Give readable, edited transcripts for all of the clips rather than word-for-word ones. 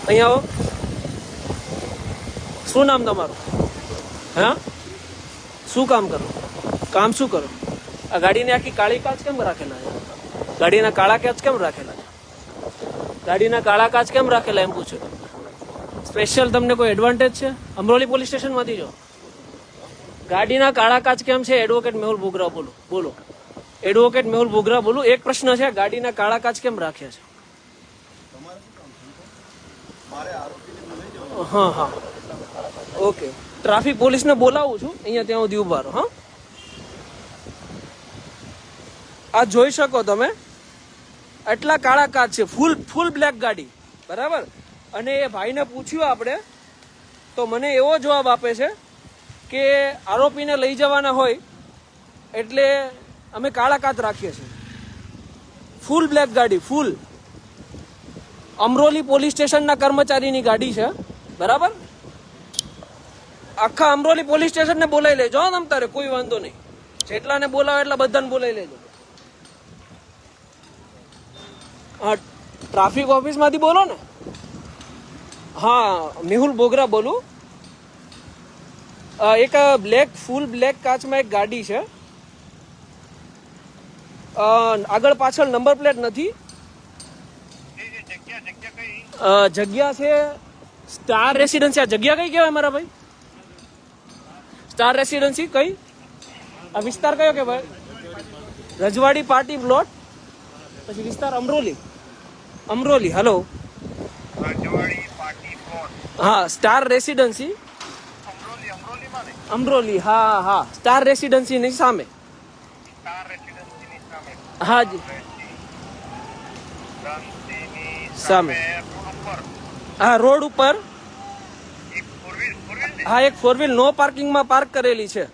અહીંયા આવો. શું નામ તમારું? હા, શું કામ કરો? કામ શું કરો? આ ગાડીને આખી કાળી કાચ કેમ રાખેલા છે? ગાડીના કાળા કાચ કેમ રાખેલા છે? ગાડીના કાળા કાચ કેમ રાખેલા એમ પૂછ્યું તમને. સ્પેશિયલ તમને કોઈ એડવાન્ટેજ છે? અમરોલી પોલીસ સ્ટેશનમાંથી જો ગાડીના કાળા કાચ કેમ છે? એડવોકેટ મેહુલ બોગરા બોલો. બોલો, એડવોકેટ મેહુલ બોગરા બોલું. એક પ્રશ્ન છે, ગાડીના કાળા કાચ કેમ રાખ્યા છે? હા હા, ઓકે. ટ્રાફિક પોલીસને બોલાવું છું, અહીંયા ત્યાં સુધી ઉભા રહો. હા, આ જોઈ શકો તમે, એટલા કાળા કાચ છે, ફૂલ બ્લેક ગાડી, બરાબર. અને એ ભાઈને પૂછ્યું આપણે, તો મને એવો જવાબ આપે છે કે આરોપીને લઈ જવાના હોય એટલે અમે કાળા કાચ રાખીએ છીએ. ફૂલ બ્લેક ગાડી, ફૂલ અમરોલી પોલીસ સ્ટેશનના કર્મચારીની ગાડી છે, બરાબર. આખા અમરોલી પોલીસ સ્ટેશનને બોલાવી લેજો તમ તારે, કોઈ વાંધો નહીં. જેટલાને બોલાવે એટલા બધાને બોલાવી લેજો. હા, ટ્રાફિક ઓફિસમાંથી બોલો ને? હા, મેહુલ બોગરા બોલું. એક ફૂલ બ્લેક કાચમાં એક ગાડી છે, આગળ પાછળ નંબર પ્લેટ નથી. જગ્યા છે સ્ટાર રેસિડેન્સી. આ જગ્યા કઈ કહેવાય મારા ભાઈ? સ્ટાર રેસિડેન્સી કઈ? આ વિસ્તાર કયો કહેવાય? રજવાડી પાર્ટી પ્લોટ. પછી વિસ્તાર અમરોલી. અમરોલી, હલો. હા, સ્ટાર રેસિડેન્સી અમરોલી. હા હા, સ્ટાર રેસિડેન્સી ની સામે. હા જી, સામે. હા, રોડ ઉપર. હા, એક 4 વ્હીલ નો પાર્કિંગમાં પાર્ક કરેલી છે.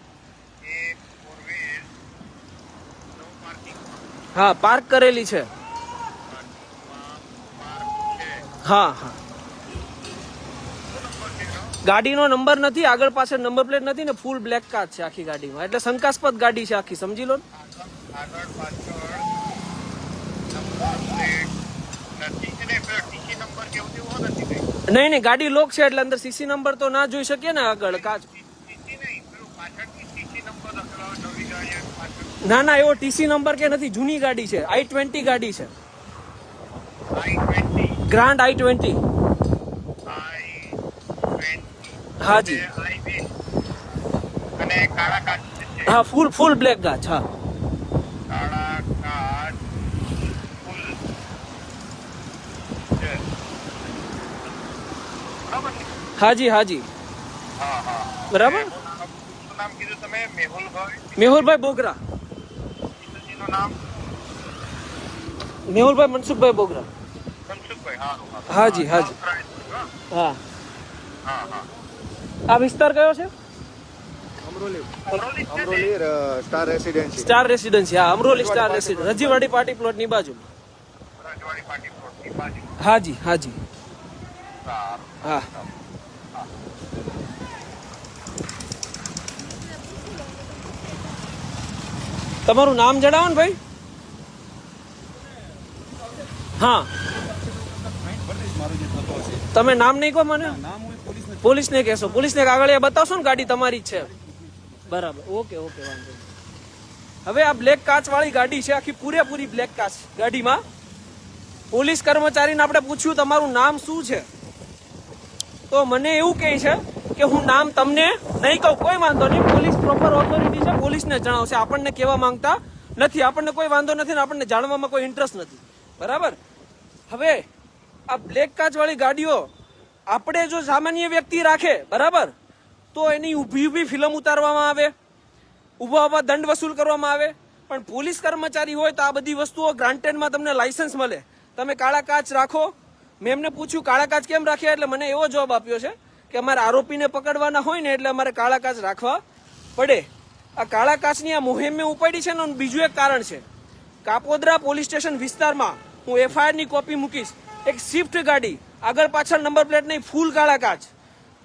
હા, પાર્ક કરેલી છે. હા હા, ગાડીનો નંબર નથી, આગળ પાછળ નંબર પ્લેટ નથી ને, ફૂલ બ્લેક કાચ છે આખી ગાડીમાં, એટલે શંકાસ્પદ ગાડી છે આખી, સમજી લો. નહીં નહીં, ગાડી લોક છે એટલે અંદર સીસી નંબર તો ના જોઈ શકીએ ને આગળ કાચ. ના ના, એવો ટીસી નંબર કે નથી, જૂની ગાડી છે, i20 ગાડી છે, ગ્રાન્ડ i20. હાજી, હા, ફૂલ બ્લેક કાચ. હા, હાજી હાજી, બરાબર. મેહુલભાઈ બોગરા. મેહુલભાઈ મનસુખભાઈ બોગરા. હાજી હાજી, હા. આ વિસ્તાર કયો છે? Amroli star residency. Star residency, હા, Amroli star residency, Rajiwadi party plot ની બાજુ. હાજી હાજી, હા. તમારું નામ જણાવો ને ભાઈ. હા, તમે નામ નહીં કહો મને. પોલીસને કહેશો, પોલીસને કાગળિયા બતાવશો ને, ગાડી તમારી જ છે, બરાબર. ઓકે ઓકે, વાંધો નહીં. હવે આ બ્લેક કાચ વાળી ગાડી છે, આખી પૂરેપૂરી બ્લેક કાચ ગાડીમાં. પોલીસ કર્મચારીને આપણે પૂછ્યું તમારું નામ શું છે, તો મને એવું કહે છે કે હું નામ તમને નહીં કહું. કોઈ વાંધો નહીં, પોલીસ પ્રોપર ઓથોરિટી છે, પોલીસને જણાવશે. આપણને કહેવા માંગતા નથી, આપણને કોઈ વાંધો નથી ને આપણને જાણવામાં કોઈ ઇન્ટરેસ્ટ નથી, બરાબર. હવે આ બ્લેક કાચ વાળી ગાડીઓ આપણે જો સામાન્ય વ્યક્તિ રાખે, બરાબર, તો એની ઊભી ફિલ્મ ઉતારવામાં આવે, ઊભા દંડ વસૂલ કરવામાં આવે. પણ પોલીસ કર્મચારી હોય તો આ બધી વસ્તુઓ ગ્રાન્ટેડમાં તમને લાયસન્સ મળે. તમે કાળા કાચ રાખો. મેં એમને પૂછ્યું કાળા કાચ કેમ રાખ્યા, એટલે મને એવો જવાબ આપ્યો છે કે અમારે આરોપીને પકડવાના હોય ને એટલે અમારે કાળા કાચ રાખવા પડે. આ કાળા કાચની આ મુહિમ મેં ઉપાડી છે ને, બીજું એક કારણ છે. કાપોદ્રા પોલીસ સ્ટેશન વિસ્તારમાં હું FIR ની કોપી મૂકીશ. એક સ્વિફ્ટ ગાડી, આગળ પાછળ નંબર પ્લેટ નહીં, ફૂલ કાળા કાચ.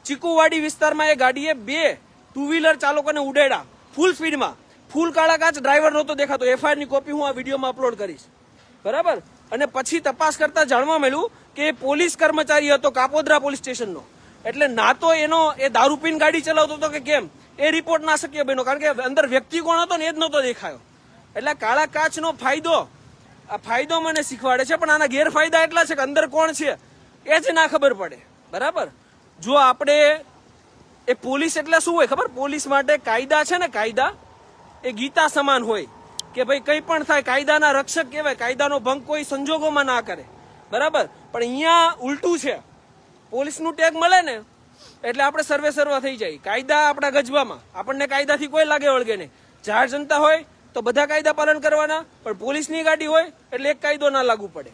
ચીકુવાડી વિસ્તારમાં એ ગાડીએ 2 ટુ વ્હીલર ચાલકોને ઉડાડ્યા ફૂલ સ્પીડમાં. ફૂલ કાળા કાચ, ડ્રાઈવર નહોતો દેખાતો. FIR ની કોપી હું આ વિડીયોમાં અપલોડ કરીશ, બરાબર. અને પછી તપાસ કરતા જાણવા મળ્યું કે એ પોલીસ કર્મચારી હતો કાપોદ્રા પોલીસ સ્ટેશનનો. એટલે ના તો એ દારૂ પીને ગાડી ચલાવતો હતો કે કેમ એ રિપોર્ટ ના શક્ય બન્યો, કારણ કે અંદર વ્યક્તિ કોણ હતો ને એ જ નહોતો દેખાયો. એટલે કાળા કાચનો ફાયદો મને શીખવાડે છે, પણ આના ગેરફાયદા એટલા છે કે અંદર કોણ છે એ જ ના ખબર પડે. બરાબર. જો આપણે એ પોલીસ એટલે શું હોય ખબર? પોલીસ માટે કાયદા છે ને, કાયદા એ ગીતા સમાન હોય કે ભાઈ કંઈ પણ થાય કાયદાના રક્ષક કહેવાય, કાયદાનો ભંગ કોઈ સંજોગોમાં ના કરે. બરાબર. પણ અહીંયા ઉલટું છે, પોલીસનું ટેગ મળે ને એટલે આપણે સર્વે થઈ જાય. કાયદા આપણા ગજવામાં, આપણને કાયદાથી કોઈ લાગે વળગે નહીં. જાહેર જનતા હોય તો બધા કાયદા પાલન કરવાના, પણ પોલીસની ગાડી હોય એટલે એક કાયદો ના લાગુ પડે.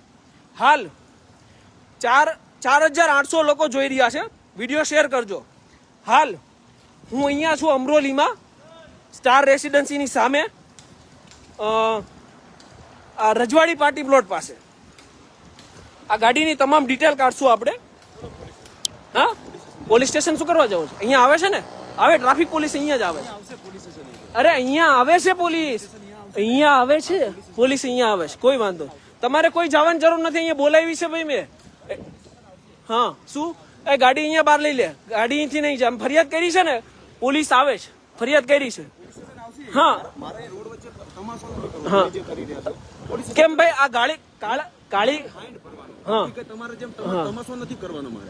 હાલ 4,800 લોકો જોઈ રહ્યા છે, વિડીયો શેર કરજો. હાલ હું અહીંયા છું અમરોલીમાં, સ્ટાર રેસિડેન્સીની સામે, આ રજવાડી પાર્ટી પ્લોટ પાસે. આ ગાડીની તમામ ડિટેલ કાઢશું આપણે. હા, પોલીસ સ્ટેશન શું કરવા જવું છે? અહીંયા આવે છે ને, આવે ટ્રાફિક પોલીસ અહીંયા જ આવે. અરે અહીંયા આવે છે પોલીસ, અહીંયા આવે છે પોલીસ, અહીંયા આવે છે. કોઈ વાંધો નહીં. તમારે કોઈ જવાની જરૂર નથી, અહીંયા બોલાવી છે ભાઈ મેં. હા, શું એ ગાડી અહીંયા બહાર લઈ લે, ગાડી અહીંથી નહીં જાય. ફરિયાદ કરી છે ને, પોલીસ આવે છે, ફરિયાદ કરી છે. હા હા, કેમ ભાઈ આ કાળી હા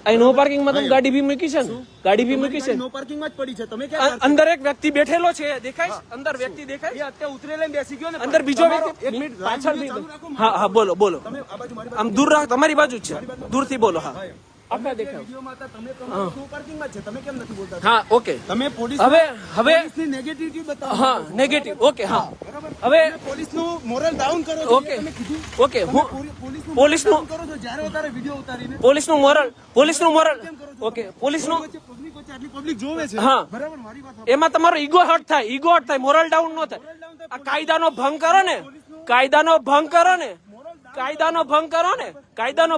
અહીં નો પાર્કિંગ માં તમે ગાડી બી મૂકી છે ને, ગાડી બી મૂકી છે નો પાર્કિંગ માં જ પડી છે. તમે અંદર એક વ્યક્તિ બેઠેલો છે, દેખાય અંદર વ્યક્તિ દેખાય, અત્યારે ઉતરેલા બેસી ગયો ને અંદર બીજો વ્યક્તિ. એક મિનિટ પાછળ હા હા, બોલો બોલો, આમ દૂર રાખ, તમારી બાજુ જ છે, દૂરથી બોલો. હા આપણે દેખાય વિડિયોમાં હતા, તમે નો પાર્કિંગ માં છે, તમે કેમ નથી બોલતા? હા ઓકે, તમે પોલીસ હવે ની નેગેટિવિટી બતાવો. હા નેગેટિવ, ઓકે. હા હવે પોલીસ નું મોરલ ડાઉન કરો છો. ઓકે તમે કીધું ઓકે, હું પોલીસનું કરો છો જ્યારે ઉતારે વિડિયો ઉતારીને પોલીસનું મોરલ ઓકે, પોલીસનું પબ્લિક વચ્ચે આટલી પબ્લિક જોવે છે. હા, બરાબર, મારી વાત એમાં તમારો ઈગો હર્ટ થાય, મોરલ ડાઉન ન થાય. આ કાયદાનો ભંગ કરો ને, કાયદાનો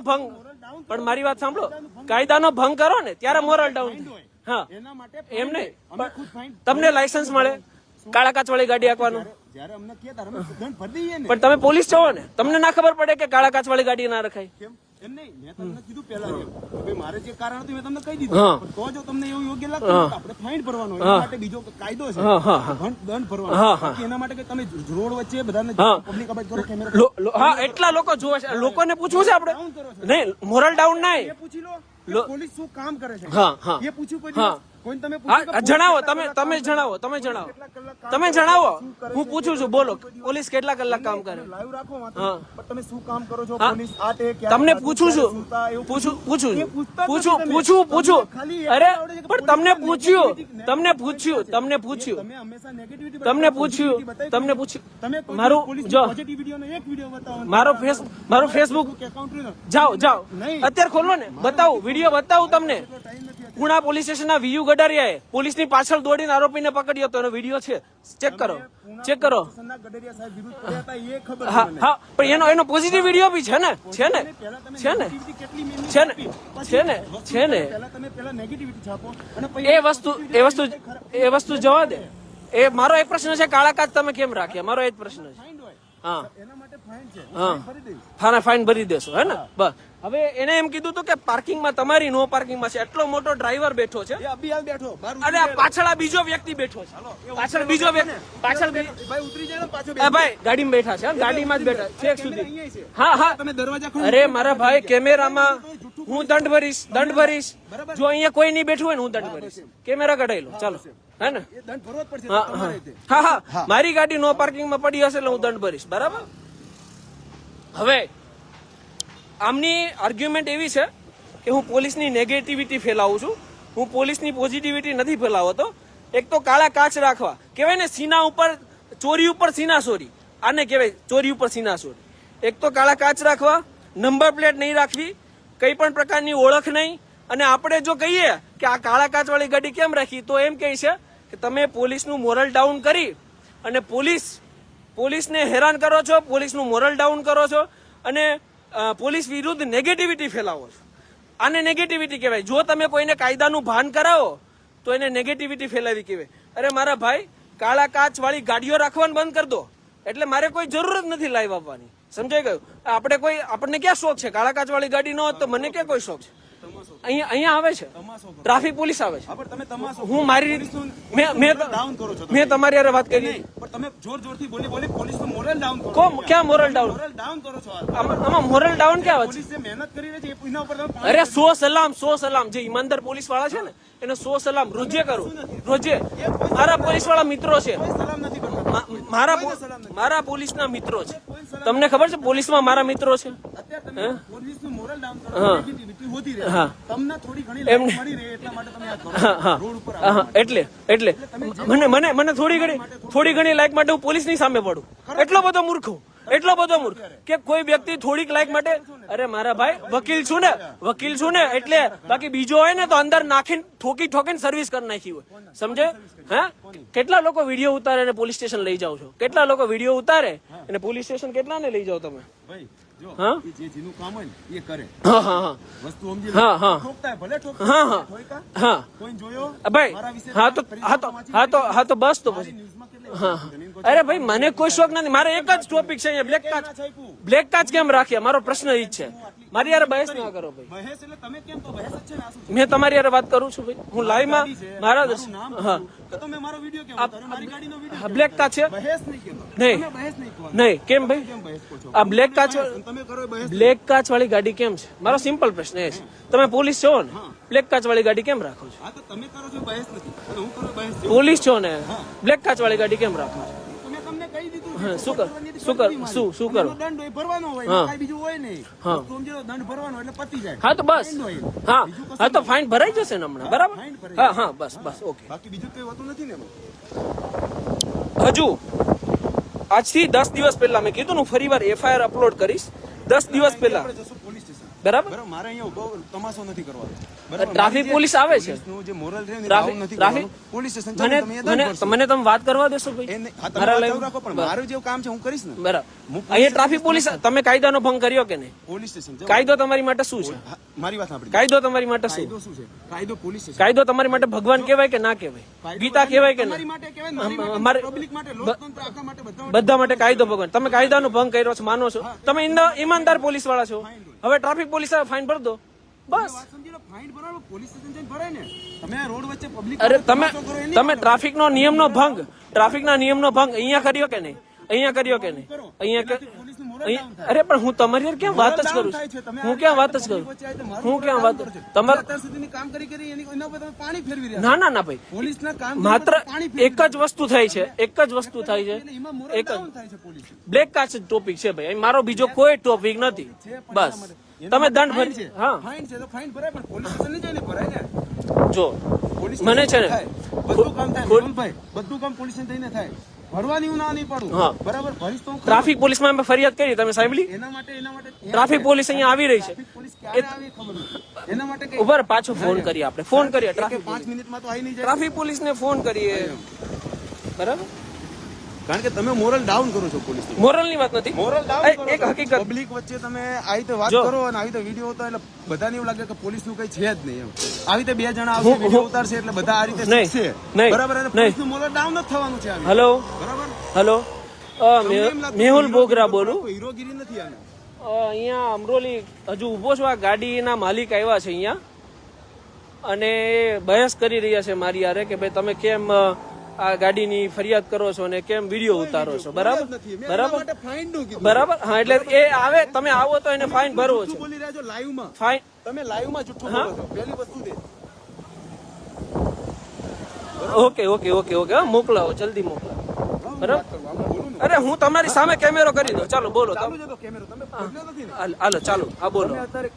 ભંગ પણ મારી વાત સાંભળો, કાયદાનો ભંગ કરો ને ત્યારે મોરલ ડાઉન થાય. હા એના માટે એમ નહીં, અમે ખુદ ફાઇન તમને લાયસન્સ મળે કાળા કાચ વાળી ગાડી હાંકવાનું, જ્યારે અમને કહે ત્યારે અમે દંડ ભરી દઈએ ને. પણ તમે પોલીસ છો ને, તમને ના ખબર પડે કે કાળા કાચ વાળી ગાડી ના રખાય. કેમ? એમ નહીં, મેં તમને કીધું પહેલા એમ કે ભાઈ મારે જે કારણ હતું મેં તમને કહી દીધું. હા. પણ તો જો તમને એવું યોગ્ય લાગતું હોય તો આપણે ફાઇન ભરવાનો, એના માટે બીજો કાયદો છે, હા હા દંડ ભરવાનો. હા, હા. બાકી એના માટે કે તમે રોડ વચ્ચે બધાને હા. પબ્લિક અવાજ કરો, કેમેરા હા એટલા લોકો જોવે છે, લોકોને પૂછવું છે આપણે. નહીં, મોરલ ડાઉન નહીં. એ પૂછી લો કે પોલીસ શું કામ કરે છે. હા હા એ પૂછ્યું કોઈ હા. દિવસ? કોઈને તમે હા પૂછ્યું કે જણાવો, પોલીસ તમે જણાવો, તમે જણાવો, કેટલા કલાક કામ તમે કરે? જણાવો. શું કરે હું છે? પૂછું છું, બોલો, પોલીસ કેટલા કલાક કામ કરે? લાઈવ રાખો વાંધો હા. નહીં. પણ તમે શું કામ કરો છો? હા. પોલીસ આ તે ક્યારે તમને ખાતું, પૂછું ક્યારે છું, સૂતા, એવું પૂછું એ પૂછું પૂછતા જ પૂછું નથી તમે. પૂછું તમને ખાલી અરે એટલું આવડે છે કે પણ તમને પોલીસની પૂછ્યું, negativity- તમને પૂછ્યું તમે હંમેશા negativity તમને બતાવો, પૂછ્યું, positivity તમને બતાવી. પૂછ્યું. તમે કોઈ મારું પોલીસની જો positive video નો એક video બતાવો. મારો ફેસબુક કે account નો. જાઓ નહીં. અત્યારે ખોલો ને, બતાવું, વિડીયો બતાવું તમને. ટાઈમ નથી. પુણા પોલીસ સ્ટેશનના વીયુ ગડારિયાએ પોલીસની પાછળ દોડીને આરોપીને પકડ્યો હતો, એનો વિડીયો છે, ચેક કરો. સંના ગડરિયા સાહેબ વિરુદ્ધ પડ્યા હતા એ ખબર હા છે મને. હા, પણ એનો પોઝિટિવ વિડીયો બી છે ને, છે ને, પહેલા તમે છે ને, negativity કેટલી મેળવી છે ને, આપી. પછી છે ને, છે ને. પહેલા તમે negativity છાપો અને પછી એ વસ્તુ જવા દે. એ મારો એક પ્રશ્ન છે, કાળા કાચ તમે કેમ રાખ્યા? મારો એ જ પ્રશ્ન છે. fine હોય. હા એના માટે fine છે. હા. fine ભરી દઈશ. ફાઇન ભરી દેશો, હે ને? બસ. હવે એને એમ કીધું હતું કે પાર્કિંગમાં તમારી નો પાર્કિંગમાં છે, એટલો મોટો ડ્રાઈવર બેઠો છે, એ અભી હાલ બેઠો બહાર અને આ પાછળ આ બીજો વ્યક્તિ બેઠો છે, પાછળ બીજો વ્યક્તિ, પાછળ ભાઈ ઉતરી જાય ને પાછો ભાઈ ગાડીમાં બેઠા છે, ગાડીમાં જ બેઠા છેક સુધી. અહીંયા છે. હા હા, તમે દરવાજા ખોલો. અરે મારા ભાઈ, કેમેરામાં હું દંડ ભરીશ. જો અહીંયા કોઈ નહીં બેઠું હોય ને, હું દંડ ભરીશ. કેમેરા કઢાઈ લો, ચાલો, હે ને? એ દંડ ભરવો જ પડશે હા તમારે તે. હા, મારી ગાડી નો પાર્કિંગમાં પડી હશે એટલે હું દંડ ભરીશ, બરાબર. હવે આમની આર્ગ્યુમેન્ટ એવી છે કે હું પોલીસની નેગેટિવિટી ફેલાવું છું, હું પોલીસની પોઝિટિવિટી નથી ફેલાવતો. એક તો કાળા કાચ રાખવા કહેવાય ને, સીના ઉપર ચોરી ઉપર સીના ચોરી, આને કહેવાય ચોરી ઉપર સીના ચોરી. એક તો કાળા કાચ રાખવા, નંબર પ્લેટ નહીં રાખવી, કઈ પણ પ્રકારની ઓળખ નહીં. અને આપણે જો કહીએ કે આ કાળા કાચ વાળી ગાડી કેમ રાખી, તો એમ કહે છે કે તમે પોલીસનું મોરલ ડાઉન કરી અને પોલીસને હેરાન કરો છો, પોલીસનું મોરલ ડાઉન કરો છો અને પોલીસ વિરુદ્ધ નેગેટિવિટી ફેલાવો છો. આને નેગેટિવિટી કહેવાય. જો તમે કોઈને કાયદાનું ભાન કરાવો તો એને નેગેટિવિટી ફેલાવી કહેવાય. અરે મારા ભાઈ, કાળા કાચ વાળી ગાડીઓ રાખવાનું બંધ કરી દો, એટલે મારે કોઈ જરૂર જ નથી લાઈવ આપવાની. સમજાઈ ગયું? આપણને ક્યાં શોખ છે? કાળા કાચ વાળી ગાડી ન હોત તો મને ક્યાં કોઈ શોખ છે? અહીંયા આવે છે ટ્રાફિક પોલીસ આવે છે. હા, પણ તમે તમાશો હું મારી રીતે ડાઉન કરો છો. મેં તમારી હારે વાત કરી. પણ તમે જોર જોરથી બોલી પોલીસનું મોરલ ડાઉન કરો. ક્યાં મોરલ ડાઉન? મોરલ ડાઉન કરો છો. આમાં મોરલ ડાઉન ક્યાં આવે છે? પોલીસ જે મહેનત કરી રહી છે એના ઉપર તમે અરે સો સલામ જે ઈમાનદાર પોલીસ વાળા છે ને એને 100 સલામ રોજે કરું. રોજે મારા પોલીસ વાળા મિત્રો છે. સલામ નથી કરતા. મારા પોલીસના મિત્રો છે. તમને ખબર છે પોલીસમાં મારા મિત્રો છે. અત્યારે તમે પોલીસનું મોરલ ડાઉન કરો. નેગેટિવિટી હોતી રહે. તમને થોડી ઘણી લાઈન મળી રહે એટલા માટે તમે આ કરો. રોડ ઉપર એટલે મને થોડી ઘણી લાઈક માટે હું પોલીસની સામે પડું. એટલો બધો મૂર્ખ કે કોઈ વ્યક્તિ થોડીક લાઈક માટે, અરે મારા ભાઈ વકીલ છું ને એટલે, બાકી બીજો હોય ને તો અંદર નાખીને ઠોકીને સર્વિસ કરી નાખી હોય. સમજે? હા, કેટલા લોકો વિડીયો ઉતારે અને પોલીસ સ્ટેશન લઈ જાઓ છો? કેટલા લોકો વિડીયો ઉતારે અને પોલીસ સ્ટેશન કેટલા ને લઈ જાઓ તમે? ભાઈ જો હા જે જેનું કામ હોય ને એ કરે. હા વસ્તુ સમજી હા હા ઠોકતા હોય, ભલે ઠોકતા ઠોકા. હા કોઈ જોયો ભાઈ મારા વિશે હા તો બસ તો પછી ન્યૂઝમાં કેટલી અરે ભાઈ મને કોઈ શોખ નથી. મારે એક જ ટોપિક છે અહીંયા, બ્લેક કાચ કેમ રાખ્યા? મારો પ્રશ્ન એ જ છે. મારી યાર બહેસ ના કરો ભાઈ. બહેસ એટલે તમે કેમ તો બહેસ જ છે ને આ શું છે? મેં તમારી યાર વાત કરું છું ભાઈ. હું લાઈવમાં મારા હા તો તમે મારો વિડિયો કેમ ઉતારો? મારી ગાડીનો વિડિયો બ્લેક કાચ છે બહેસ નહીં કેમ? નહીં તમે બહેસ નહીં કરો. નહીં કેમ ભાઈ? કેમ બહેસ કરો છો? આ બ્લેક કાચ તમે કરો બહેસ. બ્લેક કાચ વાળી ગાડી કેમ છે? મારો સિમ્પલ પ્રશ્ન એ છે. તમે પોલીસ છો ને, બ્લેક કાચ વાળી ગાડી કેમ રાખો છો? આ તો તમે કરો છો બહેસ નથી અને હું કરું બહેસ છે. પોલીસ છો ને, બ્લેક કાચ વાળી ગાડી કેમ રાખો છો? તમે તમને કહી દીધું હા, છે. શું કરો? દંડ હોય ભરવાનો હોય, કાંઈ બીજું હોય નહીં. સમજો દંડ ભરવાનો એટલે પતી જાય. હા તો બસ હા તો ફાઇન ભરાઈ જશે ને હમણાં, બરાબર? હા બસ ઓકે. બાકી બીજું કઈ હોતું નથી ને એમાં. હજુ આજથી 10 દિવસ પહેલા મેં કીધું ને હું ફરીવાર FIR અપલોડ કરીશ. 10 દિવસ પહેલા, આપણે જશું પોલીસ સ્ટેશન. બરાબર? બરાબર, મારે અહીંયા ઉભો તમાશો નથી કરવાનો. બરાબર, ટ્રાફિક પોલીસ આવે છે. પોલીસનું જે મોરલ છે ને ટ્રાફિક- ડાઉન નથી ટ્રાફિક- કરવાનું. પોલીસ સ્ટેશન ચાલો, તમે અહીંયા દંડ ભરશો. મને તમે વાત કરવા દેશો ભાઈ? એને હા, તમે મારા વાત લાઈવ- ચાલુ રાખો, પણ મારું જે કામ છે હું કરીશ ને. બરાબર. અહીંયા ટ્રાફિક પોલીસ, તમે કાયદાનો ભંગ કર્યો કે નહીં? પોલીસ સ્ટેશન જાઓ. કાયદો તમારી માટે શું છે? હા, મારી વાત સાંભળી. કાયદો તમારી માટે શું? કાયદો શું છે? કાયદો પોલીસ સ્ટેશન. કાયદો તમારી માટે ભગવાન કહેવાય કે ના કહેવાય? ગીતા કહેવાય કે ના? તમારી માટે કહેવાય, મારી માટે, અમારે- પબ્લિક માટે, લોકતંત્ર આખા માટે, બધા બધા માટે કાયદો ભગવાન. તમે કાયદાનો ભંગ કર્યો છો, માનો છો? તમે ઈમાનદાર પોલીસ વાળા છો. હવે ટ્રાફિક પોલીસ ફાઇન ભર દો, બસ. વાત સમજી લો. ફાઇન ભરવાનો પોલીસ સ્ટેશન જઈને ભરાય ને. તમે આ રોડ વચ્ચે પબ્લિક અરે તમે ટ્રાફિકનો નિયમનો ભંગ, ટ્રાફિકના નિયમનો ભંગ અહીંયા કર્યો કે નહીં? અહીંયા કર્યો કે નહીં? પોલીસનું મોરલ અરે પણ હું તમારી યાર ક્યાં વાત જ કરું થાય છે. છું? તમે હું ક્યાં વાત જ કરું? હું ક્યાં વાત તમારે અત્યાર સુધીની કામ કરી એના પર તમે પાણી ફેરવી રહ્યા છો. ના ભાઈ, પોલીસના કામ માત્ર પાણી ફેરવી એક જ વસ્તુ થાય છે, એમાં મોરલ એક જ ડાઉન થાય છે પોલીસ. બ્લેક કાચ ટોપિક છે ભાઈ. અહીં મારો બીજો કોઈ ટોપિક નથી. બસ તમે દંડ ફાઇન ભરી છે. હા ફાઇન છે તો ફાઇન ભરાય, પણ પોલીસ સ્ટેશન નહીં જઈને ભરાય ને. જો પોલીસ મને છે ને થાય. બધું કામ થાય મેહુલભાઈ, બધું કામ પોલીસ થઈને થાય. ભરવાની હું ના નહીં પાડું. હા. બરાબર, ભરીશ તો હું ખરો. ટ્રાફિક પોલીસમાં અમે ફરિયાદ કરી, તમે સાંભળી? એના માટે ટ્રાફિક પોલીસ અહીંયા આવી રહી છે. ટ્રાફિક પોલીસ ક્યારે આવી ખબર નથી. એના માટે કઈ ઉભા રહો, પાછો ફોન કરીએ આપણે. ફોન કરીએ કે ટ્રાફિક 5 મિનિટમાં તો આવી નહીં જાય. ટ્રાફિક પોલીસને ફોન કરીએ, બરાબર? કારણ કે તમે મોરલ ડાઉન કરો છો પોલીસ. મોરલની વાત નથી. મોરલ ડાઉન કરો એક છો. હકીકત, પબ્લિક વચ્ચે તમે આવી રીતે વાત જો. કરો અને આવી રીતે વિડીયો ઉતારો એટલે બધાને એવું લાગે કે પોલીસનું કઈ છે જ નહીં એમ. આવી રીતે 2 જણા આવશે વિડીયો ઉતારશે એટલે બધા આ રીતે નહીં, શીખશે. નહીં, બરાબર, અને નહીં. પોલીસનું મોરલ ડાઉન જ થવાનું છે આવી. હેલો બરાબર, હેલો તમને એમ લાગતું મેહુલ કે બોગરા બોલું. કોઈ હીરોગીરી નથી આને. અહીંયા અમરોલી હજુ ઉભો છું. આ ગાડીના માલિક આવ્યા છે અહીંયા અને બહેસ કરી રહ્યા છે મારી યારે કે ભાઈ તમે કેમ આ ગાડીની ફરિયાદ કરો છો અને કેમ વિડીયો ઉતારો છો, બરાબર? નથી. મેં બરાબર, એના માટે ફાઇન નું કીધું. બરાબર. હા, એટલે એ આવે, તમે આવો તો એને ફાઇન ભરવો જુઠ્ઠું છે. બોલી રહ્યા છો લાઈવમાં. ફાઇન તમે લાઈવમાં જુઠ્ઠું બોલો છો. પહેલી વસ્તુ તે ઓકે હા, મોકલાવો, જલ્દી મોકલાવો, બરાબર? આમાં બોલું ને. અરે હું તમારી સામે કેમેરો કરી દો, ચાલો બોલો. ચાલુ છે તો કેમેરો તમે બદલ્યો નથી ને. હાલો ચાલો, હા બોલો. તમે અત્યારે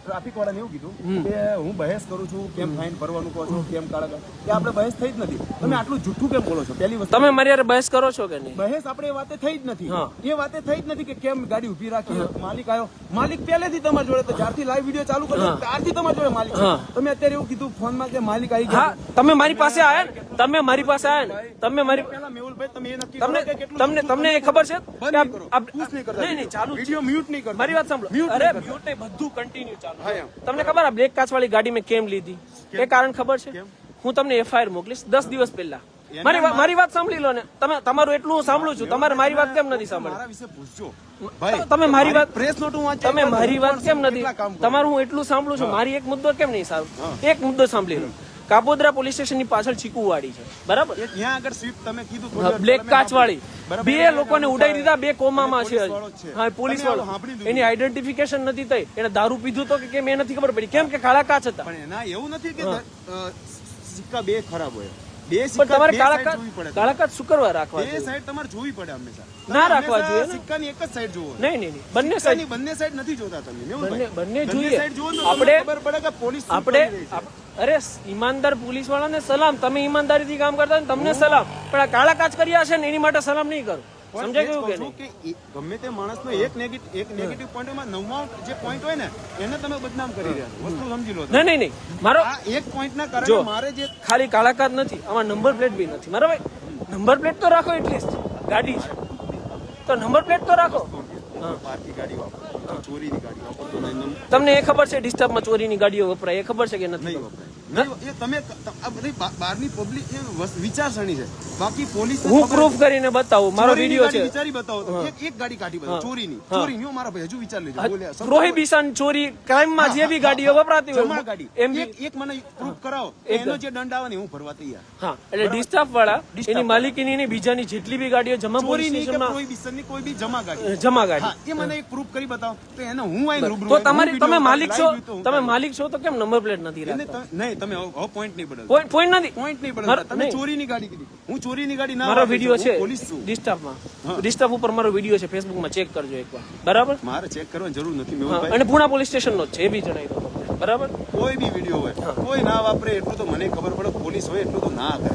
ટ્રાફિક વાળાને એવું કીધું કે હું બહેસ કરું છું, કેમ ફાઇન ભરવાનું કહો છો, કેમ કાળા કાળ. કે આપણે બહેસ થઈ જ નથી. તમે આટલું જુઠ્ઠું કેમ બોલો છો? પહેલી વસ્તુ તમે મારી યારે બહેસ કરો છો કે નહીં? બહેસ આપણે એ વાતે થઈ જ નથી. હા. એ વાતે થઈ જ નથી કે કેમ ગાડી ઉભી રાખી, માલિક આવ્યો. માલિક પહેલેથી તમારી જોડે તો જ્યારથી લાઈવ વિડીયો ચાલુ કર્યો ત્યારથી તમારી જોડે માલિક છે. હા. તમે અત્યારે એવું કીધું ફોનમાં કે માલિક આવી હા, ગયા. તમે મારી પાસે આયા ને, તમે મારી પાસે આયા ને, તમે મારી પહેલા મેહુલભાઈ તમે એ નક્કી તમને કરો કે કેટલું તમને એ ખબર છે કે બંધ નહીં કરો. push નહીં કરતા. નહીં ચાલુ જ છે. વિડીયો મ્યુટ નહીં કરતા. મારી વાત સાંભળો. Mute અરે નહીં મ્યુટ નહીં, બધું કન્ટિન્યુ ચાલુ. હા, એમ. તમને ખબર આ બ્લેક કાચ વાળી ગાડી મેં કેમ લીધી? એ કારણ ખબર છે? હું તમને FIR મોકલીશ 10 દિવસ પહેલા. મારી વાત સાંભળી લો ને. તમારું એટલું હું સાંભળું છું, તમારે મારી વાત કેમ નથી સાંભળી? મારા વિશે પૂછજો ભાઈ. તમે મારી વાત પ્રેસ નોટ હું વાંચી, તમે મારી વાત કેમ નથી? કેટલા કામ કરો? તમારું હું એટલું સાંભળું છું, મારી એક મુદ્દો કેમ નહીં સાંભળો? એક મુદ્દો સાંભળી લો. કાપોદ્રા પોલીસ સ્ટેશનની પાછળ ચીકુવાડી છે, બરાબર? એ ત્યાં આગળ સ્વીપ તમે કીધું થોડી વાર બ્લેક તમે કાચ વાળી બરાબર. બે લોકોને ઉડાઈ દીધા, બે કોમામાં છે. પોલીસ વાળો જ છે. હા, પોલીસ તમે વાળો. આવું સાંભળી લીધું. એની આઈડેન્ટિફિકેશન નથી થઈ. એને દારૂ પીધું તો કે કેમ એ નથી ખબર પડી. કેમ કે કાળા કાચ હતા. પણ એના એવું નથી કે સિક્કા બે ખરાબ હોય. બે પણ સિક્કા તમારે બે કાળા side જોવી પડે. કાળા કાચ શું કરવા રાખવા બે જોઈએ? સાઈડ તમારે જોવી પડે હંમેશા. ના તમે રાખવા હંમેશા જોઈએ ને. સિક્કાની એક જ સાઈડ જોવો. નહીં બંને સાઈડ બંને સાઈડ નથી જોતા તમે મેહુલભાઈ. બંને જોઈએ. સાઈડ જુઓ ને તો આપણે તમને ખબર પડે કે પોલીસ શું આપણે કરી રહી છે. અરે ઈમાનદાર પોલીસ વાળાને સલામ. તમે ઈમાનદારીથી કામ કરતા હોય ને તમને સલામ. પણ આ કાળા કાચ કર્યા છે ને એની માટે સલામ નહીં કરો. પણ સમજાય એ જ ગયું કે કહું નહીં? છું કે ગમે તે માણસનો એક નેગેટિવ પોઈન્ટમાં 99 જે પોઈન્ટ હોય ને એને તમે બદનામ કરી રહ્યા છો. વસ્તુ સમજી લો તમે. નહીં મારો આ એક પોઈન્ટના જો. કારણે મારે જે ખાલી કાળા કાચ નથી, આમાં નંબર પ્લેટ બી નથી. મારો ભાઈ નંબર પ્લેટ તો રાખો, એટલીસ્ટ ગાડી છે તો નંબર પ્લેટ તો રાખો. પાર્ટી ગાડી વાપરો, ચોરીની ગાડી વાપરતો નહીં. તમને એ ખબર છે ડિસ્ટર્બમાં ચોરીની ગાડીઓ વપરાય? એ ખબર છે કે નથી? નહીં વપરાય. એ તમે આ બધી બહારની પબ્લિક વિચારસરણી છે. બાકી પોલીસ હું પ્રૂફ કરીને બતાવું. મારો વિડીયો છે. વિચારી બતાવો તો. એક ગાડી કાઢી બતાવો ચોરીની હો મારા ભાઈ, હજુ વિચાર લેજો. બોલ્યા પ્રોહિબિશન ચોરી ક્રાઇમમાં જે બી ગાડીઓ વપરાતી જમા હોય ગાડી એમ બી એક મને પ્રૂફ કરાવો એનો જે દંડ આવે ને હું ભરવા તૈયાર. હા, એટલે ડિસ્ટર્બ વાળા એની માલિકીની ની બીજાની જેટલી બી ગાડીઓ જમા પોલીસ ચોરીની કે સ્ટેશનમાં પ્રોહિબિશનની કોઈ બી જમા ગાડી જમા ગાડી, હા, એ મને એક પ્રૂફ કરી બતાવો તો એને હું આઈને રૂબરૂ તો આઈને તમારી હું તમે video માલિક છો, live જોતો હું તમે માલિક છો તો કેમ નંબર પ્લેટ નથી એને રાખતા? નહીં તમે હવે પોઈન્ટ નહીં બદલતા. પોઈન્ટ નથી. પોઈન્ટ નહીં મારો- બદલતા. તમે નહીં. ચોરીની ગાડી કીધી. હું ચોરીની ગાડી ના મારો વાપરી વિડીયો શકું. છે હું પોલીસ છું. ડિસ્ટર્બમાં, ડિસ્ટર્બ ઉપર મારો વિડીયો છે, ફેસબુકમાં ચેક કરજો એકવાર, બરાબર? મારે ચેક કરવાની જરૂર નથી હા, મેહુલભાઈ. અને પુણા પોલીસ સ્ટેશનનો જ છે, એ બી જણાવી દો તમને, બરાબર? કોઈ બી વિડીયો હોય કોઈ ના વાપરે એટલું તો મને ખબર પડે. પોલીસ હોય એટલું તો ના કરે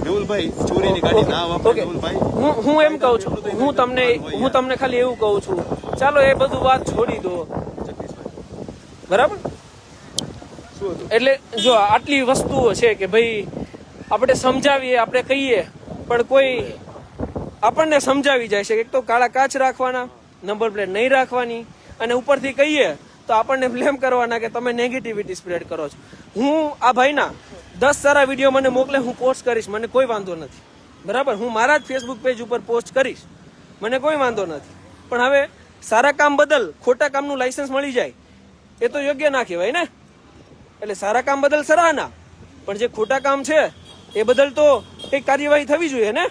મેહુલભાઈ. ચોરીની ગાડી ના વાપરે ઓકે. મેહુલભાઈ. હું એમ કહું છું, હું તમને ખાલી એવું કહું છું, ચાલો એ બધું વાત છોડી દો, બરાબર? શું હતું? એટલે જો આટલી વસ્તુઓ છે કે ભાઈ આપણે સમજાવીએ, આપણે કહીએ, પણ કોઈ આપણને સમજાવી જાય છે કે એક તો કાળા કાચ રાખવાના, નંબર પ્લેટ નહીં રાખવાની, અને ઉપરથી કહીએ તો આપણને બ્લેમ કરવાના કે તમે નેગેટિવિટી સ્પ્રેડ કરો છો. હું આ ભાઈના 10 સારા વિડીયો મને મોકલે, હું પોસ્ટ કરીશ, મને કોઈ વાંધો નથી, બરાબર? હું મારા જ ફેસબુક પેજ ઉપર પોસ્ટ કરીશ, મને કોઈ વાંધો નથી. પણ હવે સારા કામ બદલ ખોટા કામનું લાયસન્સ મળી જાય એ તો યોગ્ય ના કહેવાય ને. એટલે સારા કામ બદલ સરાહના, પણ જે ખોટા કામ છે એ બદલ તો કંઈક કાર્યવાહી થવી જોઈએ ને.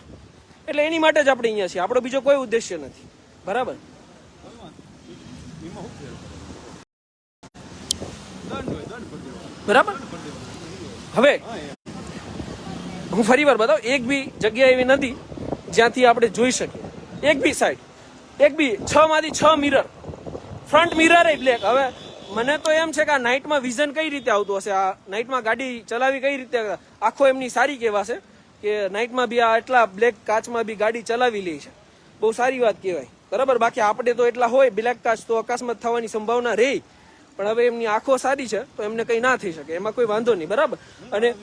એટલે એની માટે જ આપણે અહીંયા છીએ, આપણો બીજો કોઈ ઉદ્દેશ્ય નથી, બરાબર? બરાબર. હવે હું ફરી વાર બતાવું, એક બી જગ્યા એવી નથી જ્યાંથી આપણે જોઈ શકીએ, એક બી સાઈડ, એક બી 6 માંથી 6 મિરર, ફ્રન્ટ મિરર એ બ્લેક. હવે મને તો એમ છે કે આ નાઇટમાં વિઝન કઈ રીતે આવતું હશે, આ નાઇટમાં ગાડી ચલાવી કઈ રીતે, આખો એમની સારી કહેવાશે કે નાઇટમાં બી આ એટલા બ્લેક કાચમાં બી ગાડી ચલાવી લે છે, બહુ સારી વાત કહેવાય, બરાબર? બાકી આપણે તો એટલા હોય બ્લેક કાચ તો અકસ્માત થવાની સંભાવના રહી, પણ હવે એમની આંખો સારી છે તો એમને કઈ ના થઈ શકે, એમાં કોઈ વાંધો નહીં, બરાબર? અને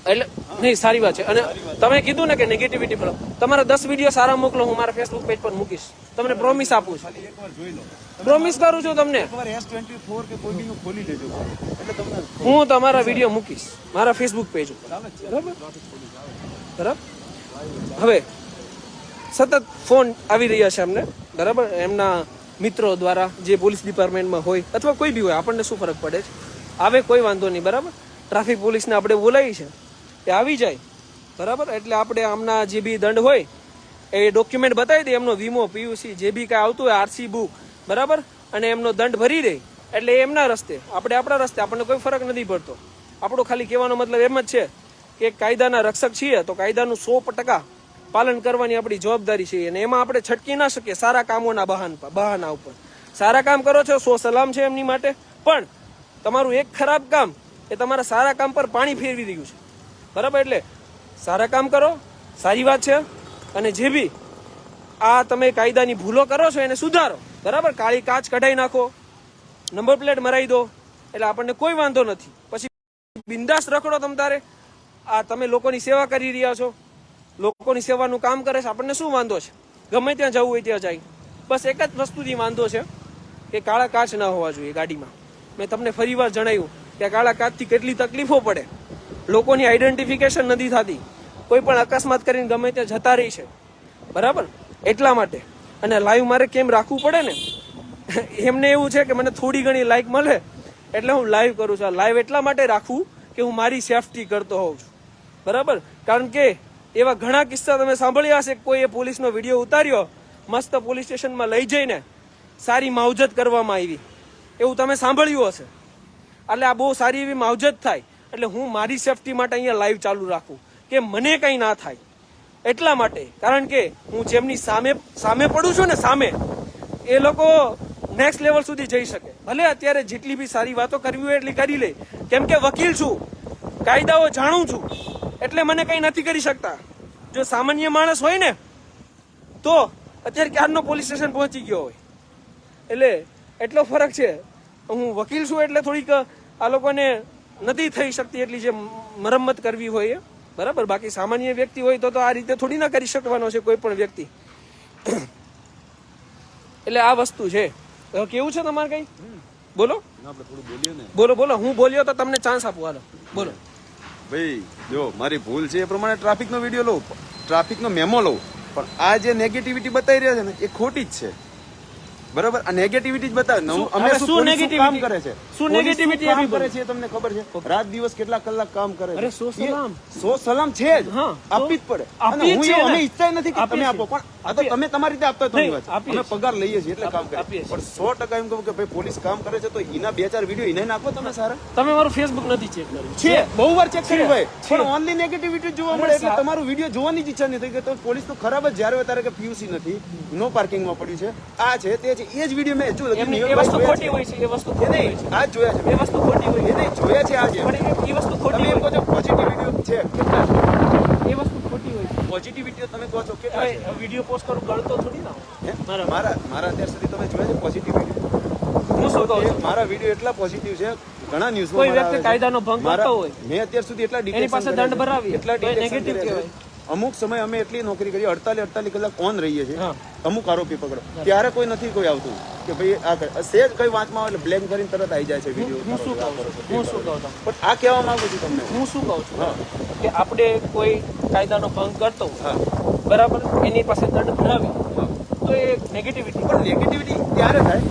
એટલે નહીં, સારી વાત છે. અને તમે કીધું ને કે નેગેટિવિટી ફેલો, તમારા 10 વિડીયો સારા મોકલો, હું મારા ફેસબુક પેજ પર મૂકીશ, તમને પ્રોમિસ આપું છું, એકવાર જોઈ લો. પ્રોમિસ કરું છું તમને. એકવાર S24 કે કોઈ બીનું ખોલી લેજો એટલે તમને હું તમારા વિડીયો મૂકીશ મારા ફેસબુક પેજ ઉપર, બરાબર? બરાબર. હવે સતત ફોન આવી રહ્યા છે અમને, બરાબર? એમના મિત્રો દ્વારા, જે પોલીસ ડિપાર્ટમેન્ટમાં હોય અથવા કોઈ બી હોય, આપણને શું ફરક પડે છે, આવે કોઈ વાંધો નહીં, બરાબર? ટ્રાફિક પોલીસને આપણે બોલાવી છે, એ આવી જાય, બરાબર? એટલે આપણે આમના જે બી દંડ હોય એ ડોક્યુમેન્ટ બતાવી દે, એમનો વીમો, પીયુસી જે બી કાંઈ આવતું હોય, આરસી બુક, બરાબર? અને એમનો દંડ ભરી દે એટલે એમના રસ્તે, આપણે આપણા રસ્તે, આપણને કોઈ ફરક નથી પડતો. આપણો ખાલી કહેવાનો મતલબ એમ જ છે કે કાયદાના રક્ષક છીએ તો કાયદાનું 100% પાલન કરવાની આપણી જવાબદારી છે, અને એમાં આપણે છટકી ના શકીએ સારા કામોના બહાના ઉપર. સારા કામ કરો છો, 100 સલામ છે એમની માટે, પણ તમારું એક ખરાબ કામ એ તમારા સારા કામ પર પાણી ફેરવી રહ્યું છે, બરાબર? એટલે સારા કામ કરો, સારી વાત છે, અને જે બી આ તમે કાયદાની ભૂલો કરો છો એને સુધારો, બરાબર? કાળી કાચ કઢાઈ નાખો, નંબર પ્લેટ મરાઈ દો, એટલે આપણને કોઈ વાંધો નથી. પછી બિંદાસ રખડો તમ તારે, આ તમે લોકોની સેવા કરી રહ્યા છો, લોકોની સેવાનું કામ કરે છે, આપણને શું વાંધો છે? ગમે ત્યાં જવું હોય ત્યાં જાય. બસ એક જ વસ્તુથી વાંધો છે કે કાળા કાચ ના હોવા જોઈએ ગાડીમાં. મેં તમને ફરી વાર જણાવ્યું કે કાળા કાચથી કેટલી તકલીફો પડે, લોકોની આઈડેન્ટિફિકેશન નથી થતી, કોઈ પણ અકસ્માત કરીને ગમે ત્યાં જતા રહી છે, બરાબર? એટલા માટે અને લાઈવ મારે કેમ રાખવું પડે ને, એમને એવું છે કે મને થોડી ઘણી લાઈક મળે એટલે હું લાઈવ કરું છું. લાઈવ એટલા માટે રાખવું કે હું મારી સેફટી કરતો હોઉં છું, બરાબર? કારણ કે એવા ઘણા કિસ્સા તમે સાંભળ્યા હશે, કોઈએ પોલીસનો વિડીયો ઉતાર્યો, મસ્ત પોલીસ સ્ટેશનમાં લઈ જઈને સારી માવજત કરવામાં આવી, એવું તમે સાંભળ્યું હશે. એટલે આ બહુ સારી એવી માવજત થાય એટલે હું મારી સેફટી માટે અહીંયા લાઈવ ચાલુ રાખું કે મને કંઈ ના થાય એટલા માટે. કારણ કે હું જેમની સામે પડું છું ને, સામે, એ લોકો નેક્સ્ટ લેવલ સુધી જઈ શકે. ભલે અત્યારે જેટલી બી સારી વાતો કરવી હોય એટલી કરી લે, કેમ કે વકીલ છું, કાયદાઓ જાણું છું, એટલે મને કંઈ નથી કરી શકતા. જો સામાન્ય માણસ હોય ને તો અત્યારે ક્યારનો પોલીસ સ્ટેશન પહોંચી ગયો હોય. એટલે એટલો ફરક છે. હું વકીલ છું એટલે થોડીક આ લોકોને નથી થઈ શકતી એટલી જે મરમ્મત કરવી હોય, બરાબર? બાકી સામાન્ય વ્યક્તિ હોય તો આ રીતે થોડી ના કરી શકવાનો છે કોઈ પણ વ્યક્તિ. એટલે આ વસ્તુ છે. કેવું છે તમારે કઈ? બોલો બોલો બોલો. હું બોલ્યો તો તમને ચાન્સ આપું, હાલો બોલો. ભાઈ જો મારી ભૂલ છે એ પ્રમાણે ટ્રાફિકનો વિડીયો લઉં, ટ્રાફિકનો મેમો લઉં, પણ આ જે નેગેટિવિટી બતાવી રહ્યા છે ને એ ખોટી જ છે, બરાબર? આ નેગેટિવિટી જ બતાવે. અમે શું કામ કરે છે, શું નેગેટિવિટી કામ કરે છે તમને ખબર છે? રાત દિવસ કેટલા કલાક કામ કરે છે. અરે સો સલામ છે જ, આપવી જ પડે. અને હું અમે ઈચ્છા નથી કે તમે આપો, પણ આ તો તમે તમારી રીતે આપતા હોય તો અમે પગાર લઈએ છીએ એટલે કામ કરીએ. પણ 100% એમ કહું કે ભાઈ પોલીસ કામ કરે છે તો એના 2-4 વિડીયો એને નાખો તમે સારા. તમે મારું ફેસબુક નથી ચેક કર્યું છે, બહુ વાર ચેક કર્યું ભાઈ, પણ ઓનલી નેગેટિવિટી જોવા મળે એટલે તમારું વિડીયો જોવાની જ ઈચ્છા નહીં થઈ કે તો પોલીસ તો ખરાબ જ જ્યારે હોય ત્યારે કે પીયુસી નથી, નો પાર્કિંગમાં પડ્યું છે, આ છે તે છે, એ જ વિડીયો મેં જો એ વસ્તુ ખોટી હોય છે, એ વસ્તુ ખોટી હોય છે, આ જોયા છે, એ વસ્તુ ખોટી હોય એ નહીં જોયા છે આજે, પણ એ વસ્તુ ખોટી તમે એમ કહો છો પોઝિટિવ વિડીયો છે કેટલા છે? એ વસ્તુ ખોટી હોય છે. પોઝિટિવિટી તમે કહો છો કેટલા છે? વિડીયો પોસ્ટ કરું ગળતો થોડી ના હોય. મારા અત્યાર સુધી તમે જોયા છે પોઝિટિવ વિડીયો? હું શું કહું છું, મારા વિડીયો એટલા પોઝિટિવ છે, ઘણા ન્યૂઝમાં કોઈ વ્યક્તિ કાયદાનો ભંગ કરતો હોય, મેં અત્યાર સુધી એટલા એની પાસે દંડ ભરાવી, એટલા તો એ નેગેટિવ કહેવાય. અમુક સમય અમે એટલી નોકરી કરી 48 કલાક ઓન રહીએ છીએ, અમુક આરોપી પકડો ત્યારે કોઈ નથી કોઈ આવતું કે ભાઈ આ કરે, સેજ કઈ વાંચમાં એટલે બ્લેન્ક કરીને તરત આવી જાય છે વિડીયો. હું શું કહું છું પણ આ કહેવા માંગુ છું તમને, હું શું કહું છું કે આપણે કોઈ કાયદાનો ભંગ કરતો હોય, બરાબર, એની પાસે દંડ ભરાવી તો એ નેગેટિવિટી. પણ નેગેટિવિટી ત્યારે થાય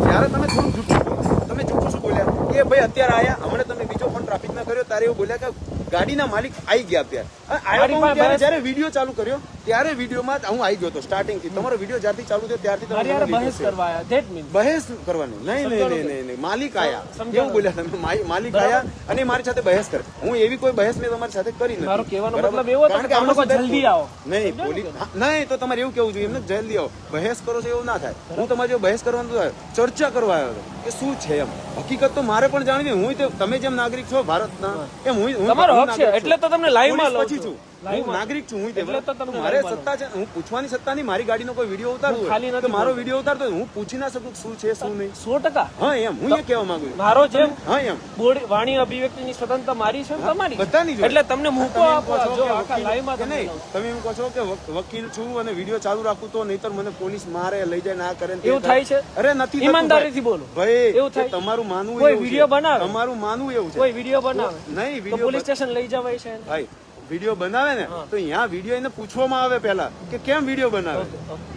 જ્યારે તમે થોડું જૂઠું બોલો. તમે જૂઠું શું બોલ્યા કે ભાઈ અત્યારે આયા, હમણાં તમે બીજો પણ ટ્રાફિક ના કર્યો ત્યારે એવું બોલ્યા કે ગાડીના માલિક આવી ગયા ત્યારે જયારે વિડીયો ચાલુ કર્યો ત્યારે વિડીયોમાં હું આવી ગયો હતો સ્ટાર્ટિંગ થી. તમારો વિડીયો જ્યારથી ચાલુ થયો ત્યારથી બહેસ કરવા આવ્યા, ધેટ મીન્સ બહેસ કરવાનું નહીં, માલિક આયા એવું બોલ્યા તમે, માલિક આયા અને મારી સાથે બહેસ કરે. હું એવી કોઈ બહેસ મેં તમારી સાથે કરી નથી. મારો કહેવાનો મતલબ એવો હતો કે આમ લોકો જલ્દી આવો. નહીં પોલીસ નહીં તો તમારે એવું કેવું જોઈએ એમને જલ્દી આવો. બહેસ કરો છો એવું ના થાય. હું તમારી જો બહેસ કરવાનું થાય ચર્ચા કરવા આવ્યો હતો કે શું છે એમ. હકીકત તો મારે પણ જાણવી. હું તમે જેમ નાગરિક છો ભારતના એમ હું તમારો હક છે એટલે તો તમને લાઈવ માં લઉં પછી છું. હું નાગરિક છું, હું એટલે તો તમને મારે સત્તા છે, હું પૂછવાની સત્તા નહીં. મારી ગાડીનો કોઈ વિડીયો ઉતારવો હોય તો મારો વિડીયો ઉતારતો હું પૂછી ના શકું શું છે શું નહીં. 100%. હા એમ હું એ કહેવા માંગુ છું. મારો જેમ હા એમ વાણી અભિવ્યક્તિની સ્વતંત્રતા મારી છે તમારી બધાની જોઈએ. એટલે તમને મૂકો આપો જો આખા લાઈવ માં નહીં તમે એમ કહો છો કે વકીલ છું અને વિડીયો ચાલુ રાખું તો નહીતર મને પોલીસ મારે લઈ જાય ના કરે એવું થાય છે. અરે નથી ઈમાનદારીથી બોલો ભાઈ, એવું થાય. તમારું માનવું કોઈ એવું વિડીયો છે. બનાવે, તમારું માનવું એવું છે. કોઈ વિડીયો બનાવે નહીં તો વિડીયો પોલીસ સ્ટેશન લઈ જવાય છે. ભાઈ વિડીયો બનાવે ને તો અહીંયા વિડીયો એને પૂછવામાં આવે પહેલા કે કેમ વિડીયો બનાવે.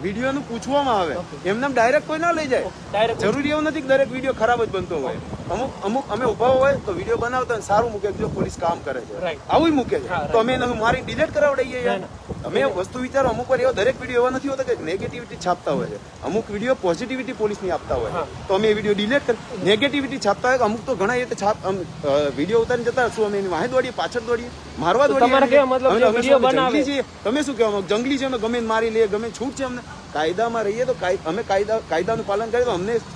વિડીયો નું પૂછવામાં આવે, એમને ડાયરેક્ટ કોઈ ના લઈ જાય. ડાયરેક્ટ જરૂરી એવું નથી કે દરેક વિડીયો ખરાબ જ બનતો હોય. અમુક અમે ઉભા હોય તો વિડીયો બનાવતા સારું મૂકે જો પોલીસ કામ કરે છે આવું મૂકે છે તો અમે એને મારી ડિલીટ કરાવડાવીએ યાર. અમે વસ્તુ વિચારો અમુક વાર એવો દરેક વિડીયો એવા નથી હોતા કે નેગેટિવિટી છાપતા હોય છે. અમુક વિડીયો પોઝિટિવિટી પોલીસની આપતા હોય તો અમે એ વિડીયો ડિલીટ કરી. નેગેટિવિટી છાપતા હોય અમુક તો ઘણા એ રીતે છાપ વિડીયો ઉતારીને જતા શું અમે એની વાહે દોડીએ, પાછળ દોડીએ, મારવા દોડીએ. તમારે કેવા મતલબ જે વિડીયો બનાવે છીએ તમે શું કહેવા માંગો? જંગલી છે અમે ગમે મારી લઈએ, ગમે છૂટ છે અમને. કાયદામાં રહીએ તો અમે કાયદાનું પાલન કરીએ તો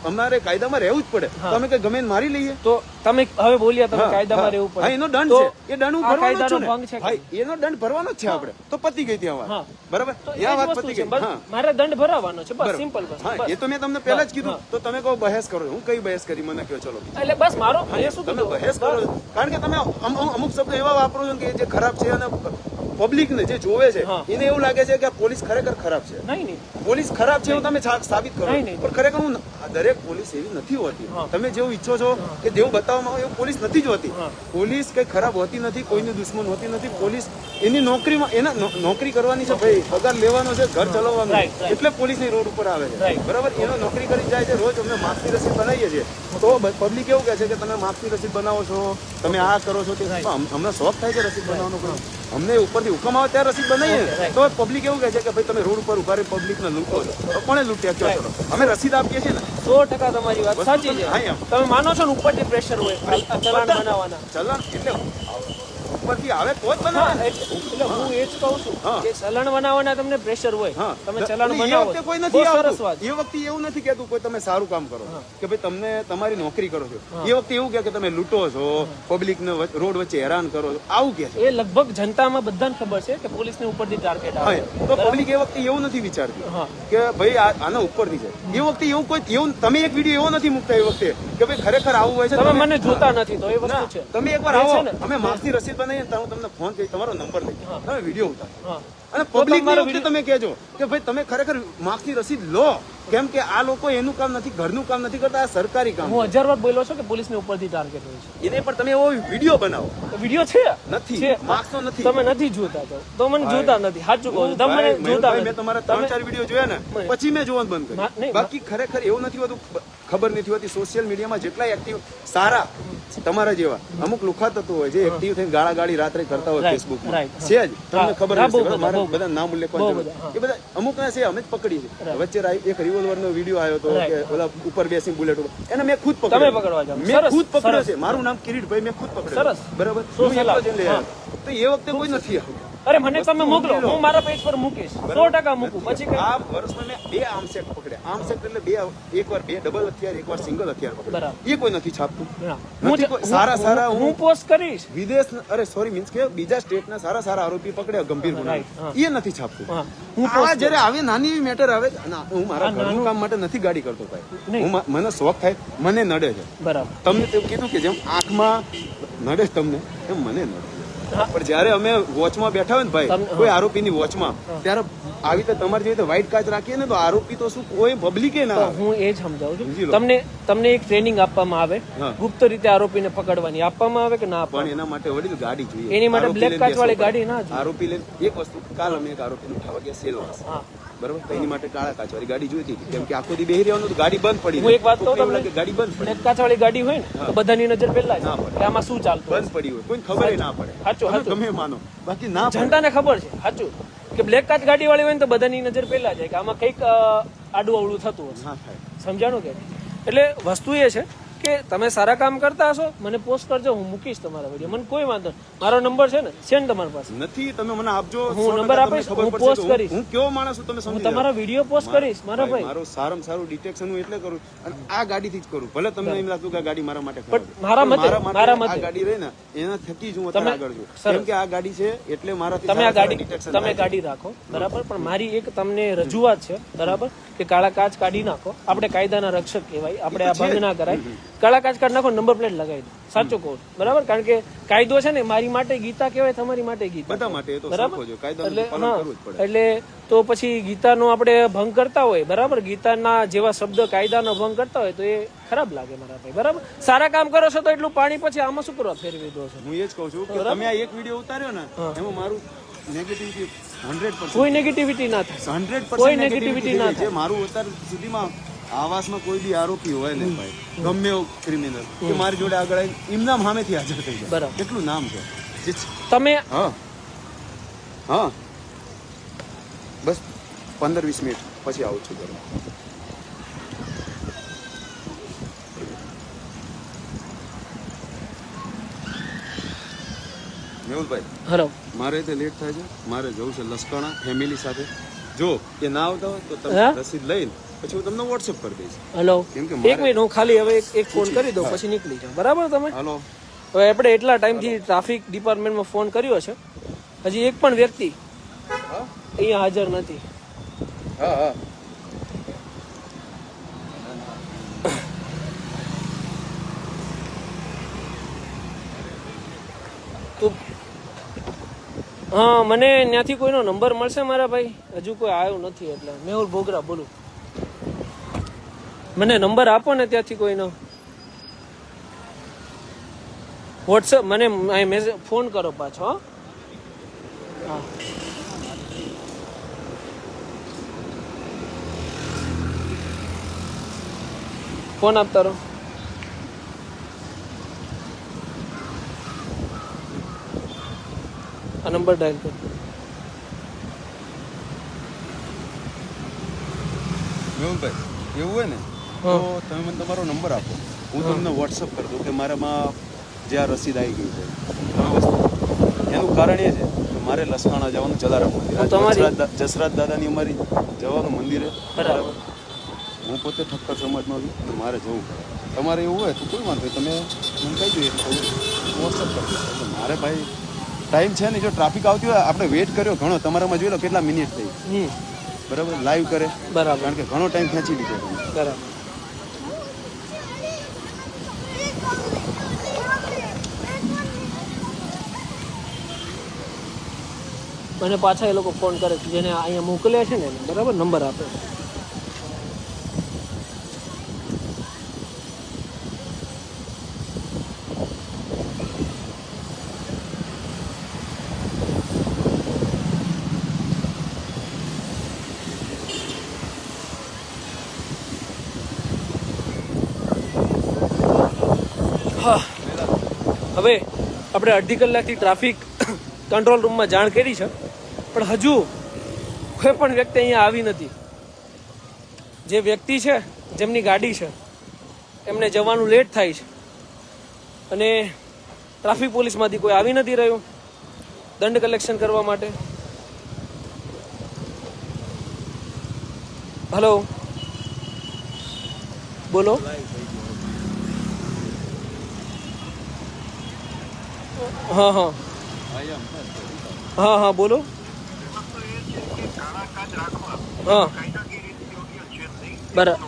અમારે કાયદામાં રહેવું જ પડે. તો અમે કઈ ગમે મારી લઈએ તો તમે હવે બોલ્યા તમે કાયદામાં રહેવું પડે. એનો દંડ છે, એ દંડ હું ભરવાનો છું ભંગ છે. ભાઈ એનો દંડ ભરવાનો જ છે આપણે તો પતી ગઈ ત્યાં વાત. બરાબર ત્યાં વાત પતી ગઈ. મારે દંડ ભરાવાનો છે બસ, સિમ્પલ બસ. હા એ તો મેં તમને પહેલા જ કીધું. તો તમે કહો બહેસ કરો, હું કઈ બહેસ કરી મને કહો ચલો. એટલે બસ મારો એ શું તમે બહેસ કરો કારણ કે તમે અમુક શબ્દો એવા વાપરો છો કે જે ખરાબ છે અને પબ્લિક ને જે જોવે છે એને એવું લાગે છે કે પોલીસ ખરેખર ખરાબ છે. નહીં પોલીસ ખરાબ છે એવું તમે સાબિત કરો. પણ ખરેખર હું દરેક પોલીસ એવી નથી હોતી. તમે જેવું ઈચ્છો છો કે જેવું બતાવવામાં આવે એવું પોલીસ નથી જ હોતી. પોલીસ કઈ ખરાબ હોતી નથી, કોઈની દુશ્મન હોતી નથી. પોલીસ એની નોકરીમાં એના નોકરી કરવાની છે ભાઈ, પગાર લેવાનો છે, ઘર ચલાવવાનું છે, એટલે પોલીસ ની રોડ ઉપર આવે છે. બરાબર, એનો નોકરી કરી જાય છે. રોજ અમને માર્ક્સની રસીદ બનાવીએ છીએ તો પબ્લિક એવું કહે છે કે તમે માર્ક્સની રસીદ બનાવો છો, તમે આ કરો છો તે. અમને શોખ થાય છે રસીદ બનાવવાનો, અમને ઉપરથી હુકમ આવે ત્યારે રસીદ બનાવીએ તો પબ્લિક એવું કહે છે કે ભાઈ તમે રોડ ઉપર ઉભા રહી પબ્લિક ને લૂંટો છો. કોણે લૂંટ્યા કયો ચલો? અમે રસીદ આપીએ છીએ ને. 100% તમારી વાત સાચી છે. તમે માનો છો ને ઉપરથી પ્રેશર હોય ચલાન બનાવવાના? ચલણ એટલે ઉપરથી આવે તો જ બનાવે. એટલે હું એ જ કહું છું કે ચલણ બનાવવાના તમને પ્રેશર હોય, તમે ચલણ એ બનાવો. વખતે કોઈ નથી સરસ વાત. આવતું. એ વખતે એવું નથી કહેતું કોઈ તમે સારું કામ કરો કે ભાઈ તમને તમારી નોકરી કરો છો. એ વખતે એવું કહે કે તમે લૂંટો છો, પબ્લિક ને રોડ વચ્ચે હેરાન કરો છો, આવું કહે છે. એ લગભગ જનતામાં બધાને ખબર છે કે પોલીસને ઉપરથી ટાર્ગેટ આવે. તો પબ્લિક એ વખતે એવું નથી વિચારતી કે ભાઈ આના ઉપરથી છે. એ વખતે એવું કોઈ એવું તમે એક વિડીયો એવો નથી મૂકતા એ વખતે કે ભાઈ ખરેખર આવું હોય છે. તમે મને જોતા નથી તો એ વસ્તુ છે. તમે એકવાર આવો, અમે માર્ક્સની રસીદ બનાવીએ તો હું તમને ફોન કરી તમારો નંબર લઈ તમે વિડીયો ઉતારો અને પબ્લિક ની વખતે તમે કહેજો કે ભાઈ તમે ખરેખર માર્ક્સની રસીદ લો. કેમ કે આ લોકો એનું કામ નથી, ઘરનું કામ નથી કરતા, આ સરકારી કામ. હું 1000 વાર બોલ્યો છું કે પોલીસને ઉપરથી ટાર્ગેટ હોય છે. એને પણ તમે એવો વિડીયો બનાવો. વિડીયો છે નથી, માર્ક્સ તો નથી. તમે નથી જોતા તો મને જોતા નથી. સાચું કહું છું, તમે જોતા મેં તમારા 3-4 વિડીયો જોયા ને પછી મેં જોવાનું બંધ કર્યું. બાકી ખરેખર એવું નથી હોતું, ખબર નથી હોતી. સોશિયલ મીડિયામાં જેટલા એક્ટિવ સારા તમારા જેવા અમુક લુખા તત્વો હોય જે એક્ટિવ થઈને ગાળાગાળી રાત્રે કરતા હોય ફેસબુકમાં છે જ, તમને ખબર હશે. મારા બધા નામ ઉલ્લેખ એ બધા અમુક ના છે, અમે જ પકડી છે. વચ્ચે એક રિવોલ્વર નો વિડીયો આવ્યો હતો કે ઓલા ઉપર બેસી બુલેટ ઉપર, એને મેં ખુદ પકડ્યો. મેં ખુદ પકડ્યો છે. મારું નામ કિરીટભાઈ, મેં ખુદ પકડ્યો. બરાબર, તો એ વખતે કોઈ નથી આવ્યું. અરે મને તમે મોકલો, હું મારા પેજ પર મૂકીશ. 100% મૂકું. પછી આ વર્ષમાં મેં 2 આર્મ સેક્ટ પકડ્યા. આર્મ સેક્ટ એટલે એકવાર 2 ડબલ હથિયાર, એકવાર સિંગલ હથિયાર પકડ્યા. એ કોઈ નથી છાપતું. સારા હું પોસ્ટ કરીશ. વિદેશ મીન્સ કે બીજા સ્ટેટના સારા આરોપી પકડ્યા ગંભીર ગુના, એ નથી છાપતું. આ જ્યારે આવે નાની એવી મેટર આવે, હું મારા ઘરનું કામ માટે નથી ગાડી કરતો ભાઈ. મને શોખ થાય, મને નડે છે. બરાબર, તમને તેવું કીધું કે જેમ આંખમાં નડે તમને એમ મને નડે. પણ જયારે અમે વોચમાં બેઠા હોય ને ભાઈ, કોઈ આરોપીની વોચમાં, ત્યારે આવી રીતે તમારી જેવી વ્હાઈટ કાચ રાખીએ ને તો આરોપી તો શું કોઈ પબ્લિકે ના. હું એ જ સમજાવું છું. તમને એક ટ્રેનિંગ આપવામાં આવે, ગુપ્ત રીતે આરોપીને પકડવાની આપવામાં આવે કે ના આપવામાં? પણ એના માટે વડીલ ગાડી જોઈએ. એની માટે બ્લેક કાચ વાળી ગાડી ના જોઈએ. આરોપી લઈને એક વસ્તુ, કાલ અમે એક આરોપીને ઉઠાવવા ગયા સેલવાસ, બરોબર, તો એની માટે કાળા કાચ વાળી ગાડી જોઈતી હતી. કેમ કે આખો દી બેહી રહેવાનું, ગાડી બંધ પડી. હું એક વાત કહું તમને, ગાડી બંધ પડી. બ્લેક કાચ વાળી ગાડી હોય ને તો બધાની નજર પહેલા જ કે આમાં શું ચાલતું બંધ પડી હોય, કોઈ ખબર ના પડે. સાચું તમે માનો, બાકી ના જનતાને ખબર છે. સાચું કે બ્લેક કાચ ગાડી વાળી હોય ને તો બધાની નજર પહેલા જાય કે આમાં કંઈક આડું અવળું થતું હશે. સમજાણું કે? એટલે વસ્તુ એ છે કે તમે સારા કામ કરતા હશો, મને પોસ્ટ કરજો, હું મૂકીશ તમારા વિડીયો. મને કોઈ વાંધો નહીં. મારો નંબર છે ને તમારી પાસે નથી, તમે મને આપજો. હું નંબર આપીશ, હું પોસ્ટ કરીશ. હું કેવો માણસ છું તમે સમજી. હું તમારો વિડીયો પોસ્ટ કરીશ મારા ભાઈ. મારો સારામાં સારું ડિટેક્શન હું એટલે કરું, અને આ ગાડીથી જ કરું. ભલે તમને એમ લાગતું કે આ ગાડી મારા માટે ખરાબ, મારા મતે આ ગાડી રહે ને એના થકી જ હું અત્યારે આગળ છું. કેમ કે આ ગાડી છે એટલે મારાથી તમે ગાડી રાખો, બરાબર. પણ મારી એક તમને રજૂઆત છે, બરાબર, કે કાળા કાચ કાઢી નાખો. આપણે કાયદાના રક્ષક કહેવાય, આપણે આ ભંગ ના કરાય. કાળા કાચ કાઢી નાખો, નંબર પ્લેટ લગાવી દો. સાચું કહું, બરાબર. કારણ કે કાયદો છે ને, મારી માટે ગીતા કહેવાય, તમારી માટે ગીતા, બધા માટે. બરાબર. એટલે તો પછી ગીતાનો આપણે ભંગ કરતા હોય, બરાબર, ગીતાના જેવા શબ્દ કાયદાનો ભંગ કરતા હોય તો એ ખરાબ લાગે મારા ભાઈ. બરાબર, સારા કામ કરો છો તો એટલું પાણી પછી આમાં શું કરવા ફેરવી દો છો? હું એ જ કહું છું કે તમે આ એક વિડીયો ઉતાર્યો ને, એમાં મારું નેગેટિવિટી 100%. કોઈ નેગેટિવિટી ના થાય, 100% કોઈ નેગેટિવિટી ના થાય. મારું અત્યાર સુધીમાં આવાસમાં કોઈ બી આરોપી હોય ને ભાઈ, ગમે એવો ક્રિમિનલ કે મારી જોડે આગળ આવી એમના સામેથી હાજર થઈ જાય. બરાબર, એટલું નામ છે તમે. હા બસ 15-20 મિનિટ પછી આવું છું ઘરે. મેહુલભાઈ, હલો, મારે તે લેટ થાય છે, મારે જવું છે લસકાણા ફેમિલી સાથે. જો એ ના આવતા હોય તો તમે રસીદ લઈને પછી હું તમને વોટ્સએપ કરી દઈશ. હલો, એક મિનિટ, હું ખાલી હવે એક ફોન કરી દઉં પછી નીકળી જાઉં. બરાબર, તમે હલો. હવે આપણે એટલા ટાઈમથી ટ્રાફિક ડિપાર્ટમેન્ટમાં ફોન કર્યો છે, હજી એક પણ વ્યક્તિ અહીંયા હાજર નથી. હા હા, મને ત્યાંથી કોઈનો નંબર મળશે મારા ભાઈ? હજુ કોઈ આવ્યું નથી. એટલે મેહુલ બોગરા બોલું. મને નંબર આપો ને ત્યાંથી કોઈનો વોટ્સએપ મને મેસેજ ફોન કરો પાછો હો? હા ફોન આપતા રહો આ નંબર ડાયલ કરો મેહુલભાઈ એવું હોય ને તો હા. તમે મને તમારો નંબર આપો હું તમને વોટ્સઅપ કરી દઉં કે મારામાં જે આ રસીદ આવી ગઈ છે તમે વસ્તુ એનું કારણ એ છે કે મારે લસકાણા જવાનું જલારામ મંદિર હું તમારી- જસરાજ દાદાની અમારી જવાનું મંદિર છે બરાબર હું પોતે ઠક્કર સમાજમાં છું અને મારે જવું પડે તમારે એવું હોય તો કોઈ વાંધો નહીં તમે મને કહી દઈએ તો વોટ્સઅપ કરી દો એટલે મારે ભાઈ ટાઈમ છે ને જો ટ્રાફિક આવતી હોય આપણે વેટ કર્યો ઘણો તમારામાં જોઈ લો કેટલા મિનિટ થઈ બરાબર લાઈવ કરે બરાબર કારણ કે ઘણો ટાઈમ ખેંચી લીધો તમે બરાબર મને પાછા એ લોકો ફોન કરે છે જેને અહીંયા મોકલ્યા છે ને એને બરાબર નંબર આપે હા હવે આપણે અડધી કલાકથી ટ્રાફિક કંટ્રોલ રૂમમાં જાણ કરી છે પણ હજુ કોઈ પણ વ્યક્તિ અહીંયા આવી નથી જે વ્યક્તિ છે જેમની ગાડી છે એમને જવાનું લેટ થાય છે અને ટ્રાફિક પોલીસમાંથી કોઈ આવી નથી રહ્યું દંડ કલેક્શન કરવા માટે હલો બોલો હા હા હા હા બોલો હા બરાબર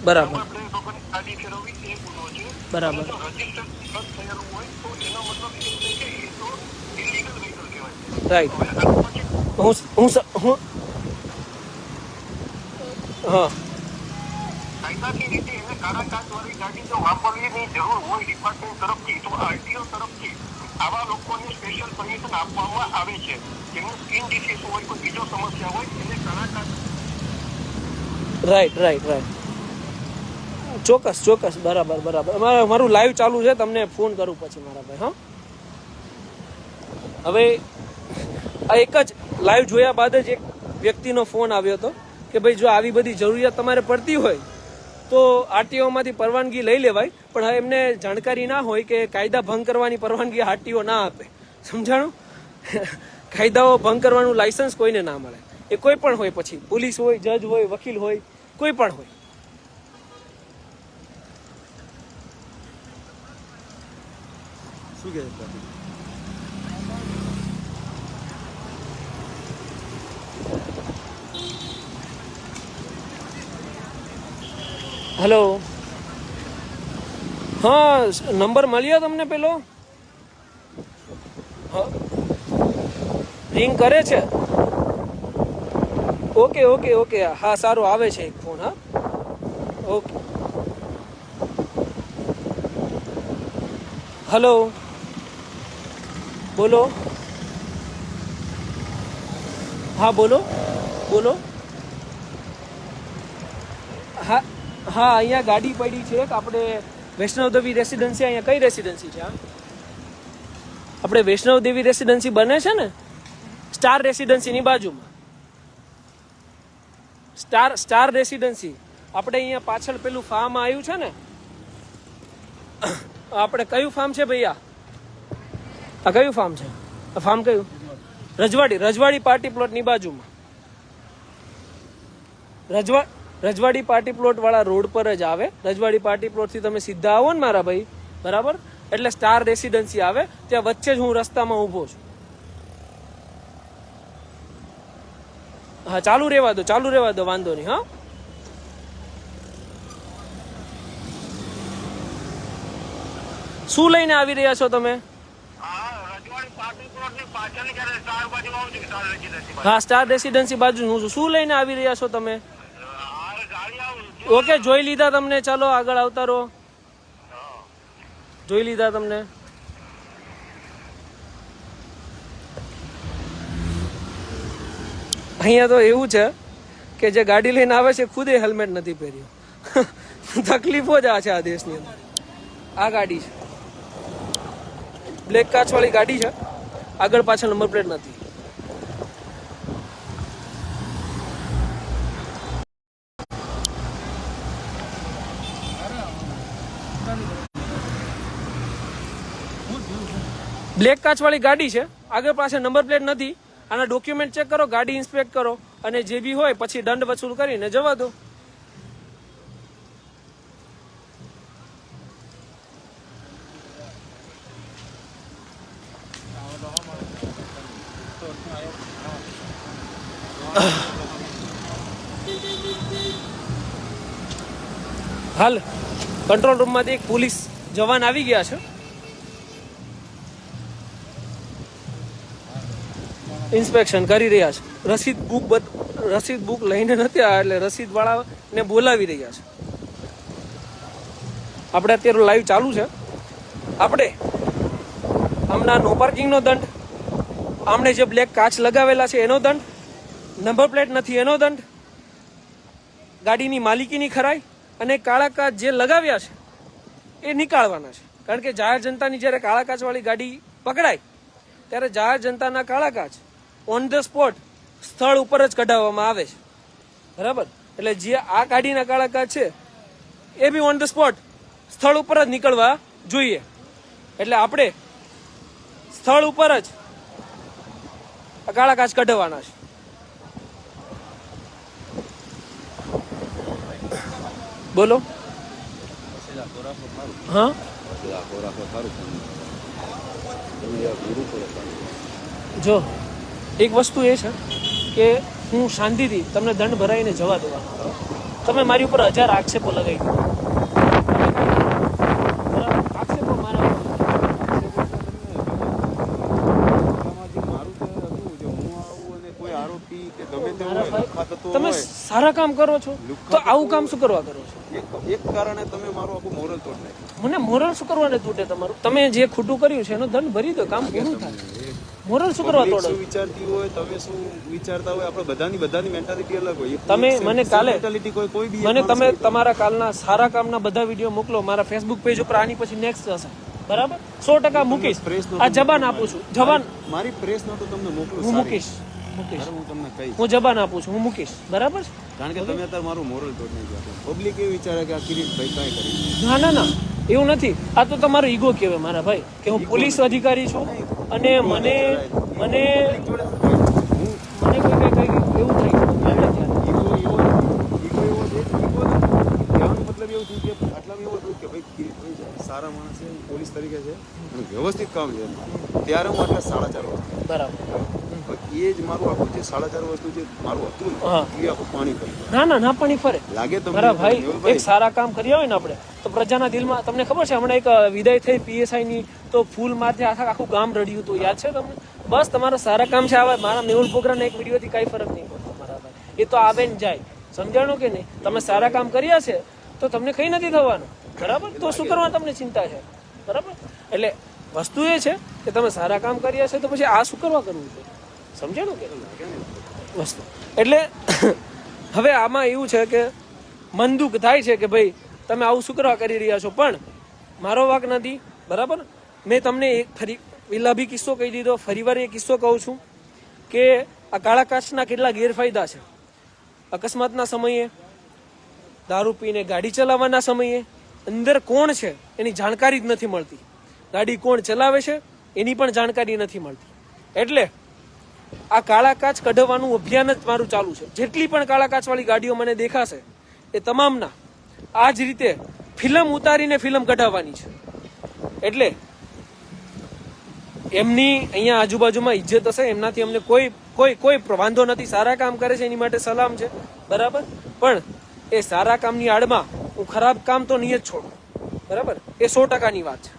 બરાબર બરાબર રાઈટ હું હા કાયદાકીય રીતે એને કાળા કાચવાળી ગાડી જો વાપરવાની જરૂર હોય ડિપાર્ટમેન્ટ તરફથી તો આરટીઓ તરફથી આવા લોકોને સ્પેશિયલ પરમિશન આપવામાં આવે છે જેમનું સ્કીન ડિસીઝ હોય કોઈ બીજો સમસ્યા હોય એને કાળા કાચ રાઈટ રાઈટ રાઈટ ચોક્કસ ચોક્કસ બરાબર બરાબર મારું લાઈવ ચાલુ છે તમને ફોન કરું પછી મારા ભાઈ હા હવે આ એક જ લાઈવ જોયા બાદ જ એક વ્યક્તિનો ફોન આવ્યો હતો કે ભાઈ જો આવી બધી જરૂરિયાત તમારે પડતી હોય તો આરટીઓમાંથી પરવાનગી લઈ લેવાય પણ હવે એમને જાણકારી ના હોય કે કાયદા ભંગ કરવાની પરવાનગી આરટીઓ ના આપે સમજાણું કાયદાઓ ભંગ કરવાનું લાયસન્સ કોઈને ના મળે એ કોઈ પણ હોય પછી પોલીસ હોય જજ હોય વકીલ હોય કોઈ પણ હોય શું કહે હેલો હા નંબર મળ્યો તમને પેલો રિંગ કરે છે ઓકે ઓકે ઓકે હા સારું આવે છે એક ફોન હા ઓકે હલો બોલો હા બોલો બોલો હા હા અહીંયા ગાડી પડી છે આપણે વૈષ્ણવદેવી રેસિડેન્સી અહીંયા કઈ રેસિડેન્સી છે આપણે વૈષ્ણવદેવી રેસિડેન્સી બને છે ને સ્ટાર રેસિડેન્સીની બાજુમાં સ્ટાર રેસિડેન્સી આપણે અહીંયા પાછળ પેલું ફાર્મ આવ્યું છે ને આપણે કયું ફાર્મ છે ભૈયા આ કયું ફાર્મ છે આ ફાર્મ કયું રજવાડી પાર્ટી પ્લોટની બાજુમાં રજવાડી પાર્ટી પ્લોટ વાળા રોડ પર જ આવે રજવાડી પાર્ટી પ્લોટ થી તમે સીધા આવો ને મારા ભાઈ બરાબર એટલે સ્ટાર રેસિડેન્સી આવે ત્યાં વચ્ચે જ હું રસ્તામાં ઊભો છું હા ચાલુ રહેવા દો વાંધો નહીં હા શું લઈને આવી રહ્યા છો તમે રજવાડી પાર્ટી પ્લોટની પાછળની જ્યારે સ્ટાર બાજુ આવશે સ્ટાર રેસિડેન્સી હા સ્ટાર રેસિડેન્સી બાજુ હું છું શું લઈને આવી રહ્યા છો તમે ગાડી આવું ઓકે, જોઈ લીધા તમને. ચાલો આગળ આવતા રહો. જોઈ લીધા તમને. અહીંયા તો એવું છે કે જે ગાડી લઈને આવે છે ખુદે હેલ્મેટ નથી પહેર્યું. તકલીફો જ આ છે આ દેશની અંદર. આ ગાડી છે, બ્લેક કાચ વાળી ગાડી છે, આગળ પાછળ નંબર પ્લેટ નથી. બ્લેક કાચ વાળી ગાડી છે, આગળ પાછળ નંબર પ્લેટ નથી. આના ડોક્યુમેન્ટ ચેક કરો, ગાડી ઇન્સ્પેક્ટ કરો, અને જે બી હોય પછી દંડ વસૂલ કરીને જવા દો. હાલ કંટ્રોલ રૂમમાંથી એક પોલીસ જવાન આવી ગયા છે. ઇન્સ્પેક્શન કરી રહ્યા છે. રસીદ બુક લઈને નથી આવ્યા, એટલે રસીદ વાળાને બોલાવી રહ્યા છે. આપણે અત્યારે લાઈવ ચાલુ છે. આપણે હમણાં નો પાર્કિંગનો દંડ, આમણે જે બ્લેક કાચ લગાવેલા છે એનો દંડ, નંબર પ્લેટ નથી એનો દંડ, ગાડીની માલિકીની ખરાઈ અને કાળા કાચ જે લગાવ્યા છે એ નીકાળવાના છે. કારણ કે જાહેર જનતાની જ્યારે કાળા કાચ વાળી ગાડી પકડાય ત્યારે જાહેર જનતાના કાળા કાચ ઓન ધ સ્પોટ સ્થળ ઉપર જ કઢાવવામાં આવે છે. બરાબર? એટલે જે આ ગાડીના કાળા કાચ છે એ બી ઓન ધ સ્પોટ સ્થળ ઉપર જ નીકળવા જોઈએ. એટલે આપણે સ્થળ ઉપર જ કાળા કાચ કઢાવવાના છે. બોલો. હા, જો એક વસ્તુ એ છે કે હું શાંતિથી તમને દંડ ભરાઈને જવા દેવાનો. તમે મારી ઉપર 1000 આક્ષેપો લગાવી દો. આક્ષેપો મારા તમે સારા કામ કરો છો તો આવું કામ શું કરવા કરો છો? એક કારણે તમે મારું આખું મોરલ તોડ નાખ્યું. મને મોરલ શું કરવાને તૂટે તમારું? તમે જે ખોટું કર્યું છે એનો દંડ ભરી દો, કામ પૂરું થાય. મોરલ શું કરવા તોડો? શું વિચારતી હોય, તમે શું વિચારતા હોય, આપણે બધાની મેન્ટાલિટી અલગ હોય. તમે મને કાલે કોઈ બી મને તમે તમારા કાલના સારા કામના બધા વિડીયો મોકલો મારા ફેસબુક પેજ ઉપર. આની પછી નેક્સ્ટ હશે, બરાબર? 100% મૂકીશ. આ જબાન આપું છું. જબાન મારી પ્રેસ નો તો તમને મોકલું. હું મૂકીશ. હું તમને કહીશ. હું જબાન આપું છું, હું મૂકીશ. બરાબર? કારણ કે તમે અત્યારે મારું મોરલ તોડ નાખ્યું. પબ્લિક એવું વિચારે કે આ કિરીટભાઈ કાંઈ કરી. ના એવું નથી. આ તો તમારો ઈગો કહેવાય મારા ભાઈ, કે હું પોલીસ અધિકારી છું અને મને કોઈ કઈ એવું થાય. સારા માણસ છે, પોલીસ તરીકે છે અને વ્યવસ્થિત કામ છે, ત્યારે હું આટલા 4.5 વર્ષ. બરાબર. એ જ મારું આખું જે 4.5 વર્ષનું જે મારું હતું એ આખું પાણી કર્યું. ના પાણી ફરે લાગે તો મારા ભાઈ. એક સારા કામ કર્યા હોય ને આપણે તો પ્રજાના દિલમાં, તમને ખબર છે હમણાં એક વિદાય થઈ PSI ની તો ફૂલ મારથી આખું ગામ રડ્યું હતું, યાદ છે તમને? બસ તમારા સારા કામ છે. આવે મારા મેહુલ પ્રોગ્રામના એક વિડીયોથી કઈ ફરક નહીં પડતો મારા ભાઈ. એ તો આવે ને જાય. સમજાણું કે નહીં? તમે સારા કામ કર્યા છે તો તમને કઈ નથી થવાનું. બરાબર? તો શું કરવા તમને ચિંતા છે? બરાબર? એટલે વસ્તુ એ છે કે તમે સારા કામ કર્યા છે તો પછી આ શું કરવા કરવું છે? સમજાણું કે વસ્તુ? એટલે હવે આમાં એવું છે કે મન દુઃખ થાય છે કે ભાઈ તમે આવું શું કરવા કરી રહ્યા છો, પણ મારો વાંક નથી. બરાબર? મેં તમને એક ફરી પેલા બી કિસ્સો કહી દીધો, ફરીવાર એ કિસ્સો કહું છું કે આ કાળા કાચના કેટલા ગેરફાયદા છે. અકસ્માતના સમયે, દારૂ પીને ગાડી ચલાવવાના સમયે અંદર કોણ છે એની જાણકારી જ નથી મળતી. ગાડી કોણ ચલાવે છે એની પણ જાણકારી નથી મળતી. એટલે આ કાળા કાચ કઢાવવાનું અભિયાન જ મારું ચાલુ છે. જેટલી પણ કાળા કાચ વાળી ગાડીઓ મને દેખાશે એ તમામના આ જ રીતે ફિલ્મ ઉતારીને ફિલ્મ કઢાવવાની છે. એટલે એમની અહીંયા આજુબાજુમાં ઇજ્જત હશે, એમનાથી અમને કોઈ વાંધો નથી. સારા કામ કરે છે એની માટે સલામ છે. બરાબર? પણ એ સારા કામની આડમાં હું ખરાબ કામ તો નહીં જ છોડું. બરાબર? એ 100%ની વાત છે.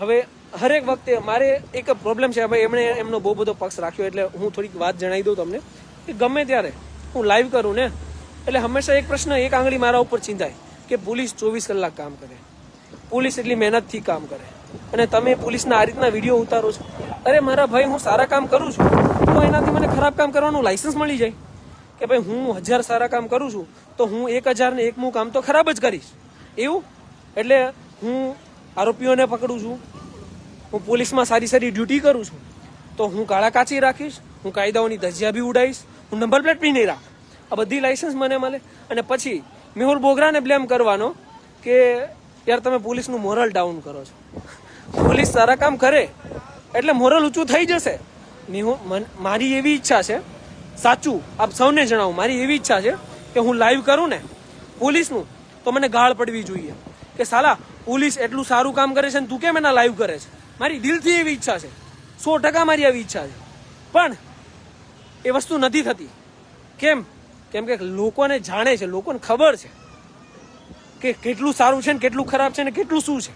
હવે હરેક વખતે મારે એક પ્રોબ્લેમ છે, ભાઈ એમણે એમનો બહુ બધો પક્ષ રાખ્યો એટલે હું થોડીક વાત જણાવી દઉં તમને કે ગમે ત્યારે હું લાઈવ કરું ને એટલે હંમેશા એક પ્રશ્ન, એક આંગળી મારા ઉપર ચિંતાય કે પોલીસ 24 કલાક કામ કરે, પોલીસ એટલી મહેનતથી કામ કરે, અને તમે પોલીસના આ રીતના વિડીયો ઉતારો છો. અરે મારા ભાઈ, હું સારા કામ કરું છું તો એનાથી મને ખરાબ કામ કરવાનું લાયસન્સ મળી જાય કે ભાઈ હું 1000 સારા કામ કરું છું તો હું 1001મું કામ તો ખરાબ જ કરીશ એવું? એટલે હું આરોપીઓને પકડું છું, હું પોલીસમાં સારી સારી ડ્યુટી કરું છું તો હું કાળા કાચી રાખીશ, હું કાયદાઓની ધજિયા બી ઉડાઈશ, હું નંબર પ્લેટ બી નહીં રાખ. આ બધી લાયસન્સ મને મળે અને પછી મેહુલ બોગરાને બ્લેમ કરવાનો કે યાર તમે પોલીસનું મોરલ ડાઉન કરો છો. પોલીસ સારા કામ કરે એટલે મોરલ ઊંચું થઈ જશે. મારી એવી ઈચ્છા છે, સાચું આપ સૌને જણાવું, મારી એવી ઈચ્છા છે કે હું લાઈવ કરું ને પોલીસનું તો મને ગાળ પડવી જોઈએ કે સાલા પોલીસ એટલું સારું કામ કરે છે ને તું કેમ એના લાઈવ કરે છે. મારી દિલથી એવી ઈચ્છા છે, 100% મારી આવી ઈચ્છા છે, પણ એ વસ્તુ નથી થતી. કેમ? કેમ કે લોકોને જાણે છે, લોકોને ખબર છે કે કેટલું સારું છે ને કેટલું ખરાબ છે ને કેટલું શું છે.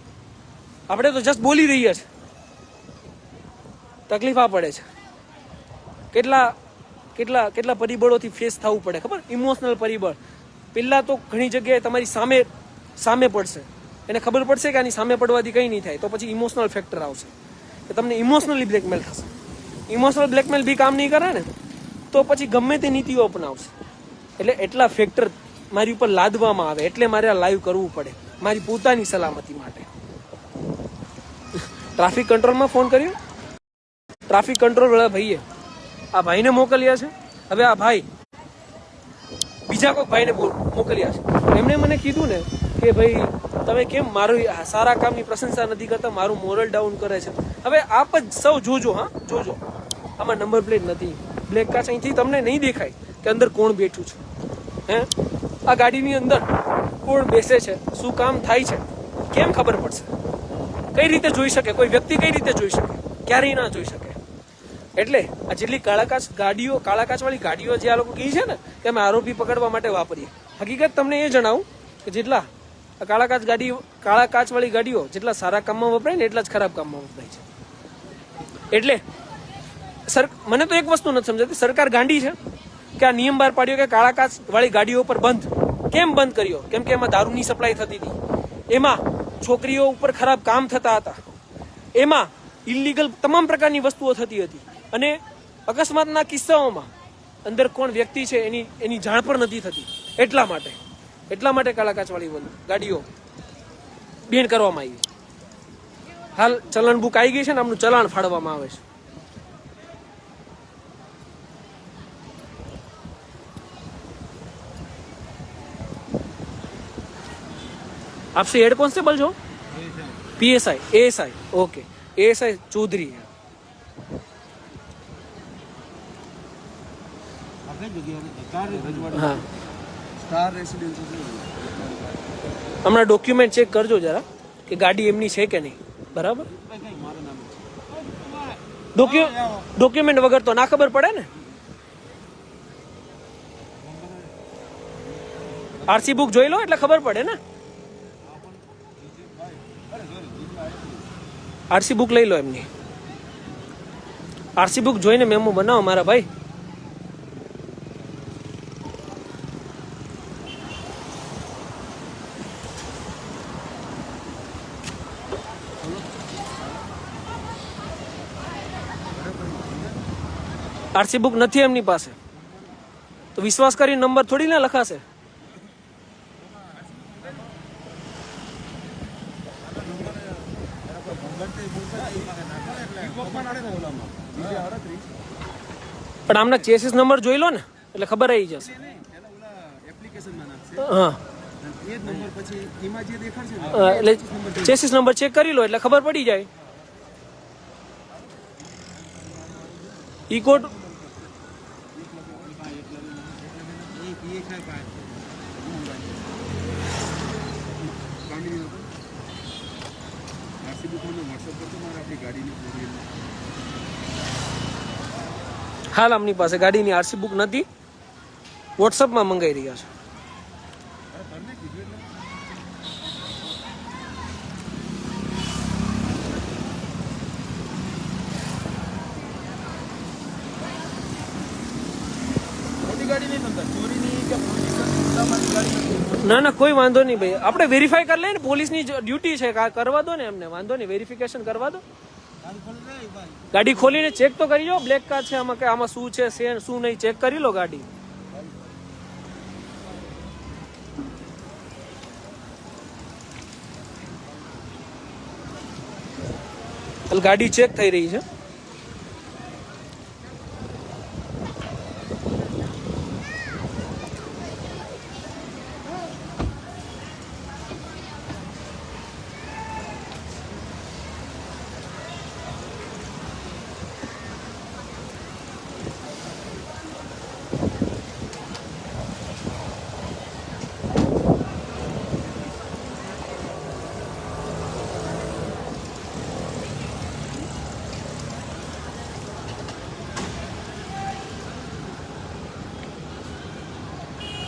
આપણે તો જસ્ટ બોલી રહીએ છીએ. તકલીફ આ પડે છે, કેટલા કેટલા કેટલા પરિબળોથી ફેસ થવું પડે ખબર? ઇમોશનલ પરિબળ. પહેલાં તો ઘણી જગ્યાએ તમારી સામે પડશે, એને ખબર પડશે કે આની સામે પડવાથી કંઈ નહીં થાય, તો પછી ઇમોશનલ ફેક્ટર આવશે કે તમને ઇમોશનલી બ્લેકમેલ થશે. ઇમોશનલ બ્લેકમેલ બી કામ નહીં કરે ને તો પછી ગમે તે નીતિઓ અપનાવશે. એટલે એટલા ફેક્ટર મારી ઉપર લાદવામાં આવે એટલે મારે આ લાઈવ કરવું પડે મારી પોતાની સલામતી માટે. ટ્રાફિક કંટ્રોલમાં ફોન કર્યો, ટ્રાફિક કંટ્રોલ વાળા ભાઈએ આ ભાઈને મોકલ્યા છે. હવે આ ભાઈ બીજા કોઈ ભાઈને મોકલ્યા છે. એમણે મને કીધું ને કે ભાઈ તમે કેમ મારું સારા કામની પ્રશંસા નથી કરતા, મારું મોરલ ડાઉન કરે છે. હવે આપ જ સૌ જોજો, હા જોજો, આમાં નંબર પ્લેટ નથી, બ્લેક કાચ અહીંથી તમને નહીં દેખાય કે અંદર કોણ બેઠું છે. હે, આ ગાડીની અંદર કોણ બેસે છે, શું કામ થાય છે, કેમ ખબર પડશે? કઈ રીતે જોઈ શકે કોઈ વ્યક્તિ? કઈ રીતે જોઈ શકે? ક્યારેય ના જોઈ શકે. એટલે આ જેટલી કાળા કાચવાળી ગાડીઓ જે આ લોકો કહે છે ને કે અમે આરોપી પકડવા માટે વાપરીએ, હકીકત તમને એ જણાવું કે જેટલા કાળા કાચવાળી ગાડીઓ જેટલા સારા કામમાં વપરાય ને એટલા જ ખરાબ કામમાં વપરાય છે. એટલે મને તો એક વસ્તુ નથી સમજાતી, સરકાર ગાંડી છે કે આ નિયમ બહાર પાડ્યો કે કાળા કાચવાળી ગાડીઓ ઉપર કેમ બંધ કર્યો? કેમ કે એમાં દારૂની સપ્લાય થતી હતી, એમાં છોકરીઓ ઉપર ખરાબ કામ થતા હતા, એમાં ઇલીગલ તમામ પ્રકારની વસ્તુઓ થતી હતી, અને અકસ્માતના કિસ્સાઓમાં અંદર કોણ વ્યક્તિ છે એની જાણ પણ નથી થતી. એટલા માટે કાળા કાચવાળી ગાડીઓ બેન કરવામાં આવી. હાલ ચલણ બુક આવી ગઈ છે ને, આમનું ચલાણ ફાળવવામાં આવે છે. આપसे हेड कांस्टेबल जो PSI ASI okay ASI Chaudhary है. हाँ हमारा डॉक्यूमेंट चेक करजो जरा कि गाड़ी एमनी है के नहीं. बराबर डॉक्यूमेंट वगैरह तो ना खबर पड़े ने. आरसी बुक જોઈ લો એટલે ખબર પડે ને. આરસી બુક લઈ લો એમની. આરસી બુક જોઈને મેમો બનાવો મારા ભાઈ. આરસી બુક નથી એમની પાસે તો વિશ્વાસ કરી નંબર થોડી ના લખાશે. પણ આમના ચેસીસ નંબર જોઈ લો ને એટલે ખબર આવી જશે. હા એટલે ચેસીસ નંબર ચેક કરી લો એટલે ખબર પડી જાય. ઈ કોડ હાલ આમની પાસે ગાડીની આરસી બુક નથી, વોટ્સઅપમાં મંગાઈ રહ્યા છે. ગાડી નહીં ચોરીની કે ના ના કોઈ વાંધો નહીં ભાઈ, આપણે વેરીફાઈ કરી લઈએ ને, પોલીસની ડ્યુટી છે, કરવા દો ને એમને, વાંધો નહીં, વેરિફિકેશન કરવા દો. ગાડી ખોલીને ચેક તો કરી લો, બ્લેક કાર છે આમાં, કે આમાં શું છે શું નહીં, ચેક કરી લો ગાડી. ગાડી ચેક થઈ રહી છે.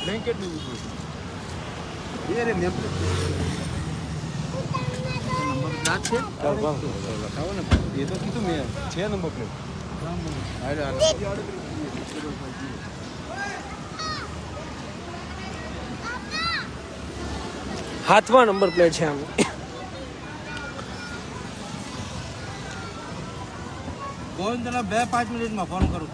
બ્લેન્કેટ નું એ રે નેમ પ્લેટ નંબર પ્લેટ છે લખાવો ને, એ તો કીધું મેં છે નંબર પ્લેટ. હાથમાં નંબર પ્લેટ છે આમ. ગોવિંદના 2-5 મિનિટમાં ફોન કરું.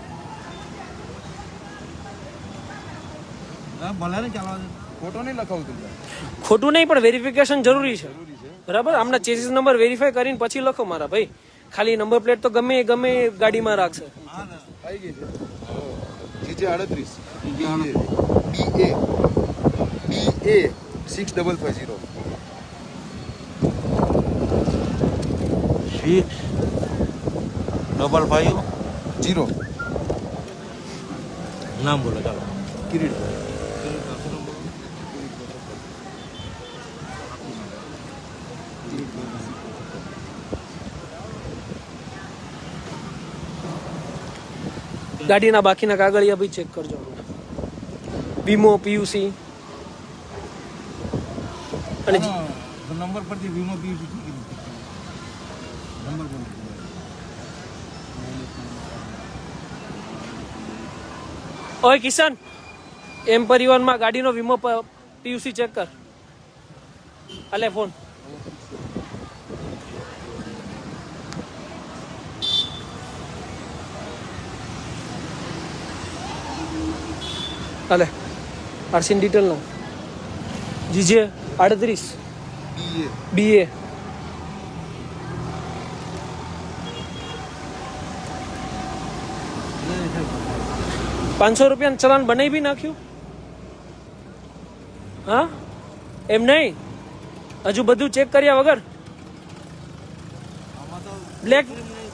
ભલે ને ચાલવા દે, ફોટો નહીં લખાવું તમને. ખોટું નહીં, પણ વેરિફિકેશન જરૂરી છે, બરાબર. આમના ચેસીસ નંબર વેરીફાઈ કરીને પછી લખો મારા ભાઈ. ખાલી નંબર પ્લેટ તો ગમે ગાડીમાં રાખશે. આવી ગઈ છે GJ 38 BA 6550 0 નામ બોલો ચાલો. કિરીટ. ગાડીના બાકીના કાગળિયા બી ચેક કરજો. વીમો, પીયુસી અને નંબર પરથી વીમો પીયુસી નંબર પર ઓય કિશન, એમ પરિવહનમાં ગાડીનો વીમો પીયુસી ચેક કર. અલે ફોન. અલે આરસીન ડિટેલ ના GJ 38 BA 500 રૂપિયાનું ચલાન બનાવી બી નાખ્યું. હા એમ નહીં, હજુ બધું ચેક કર્યા વગર.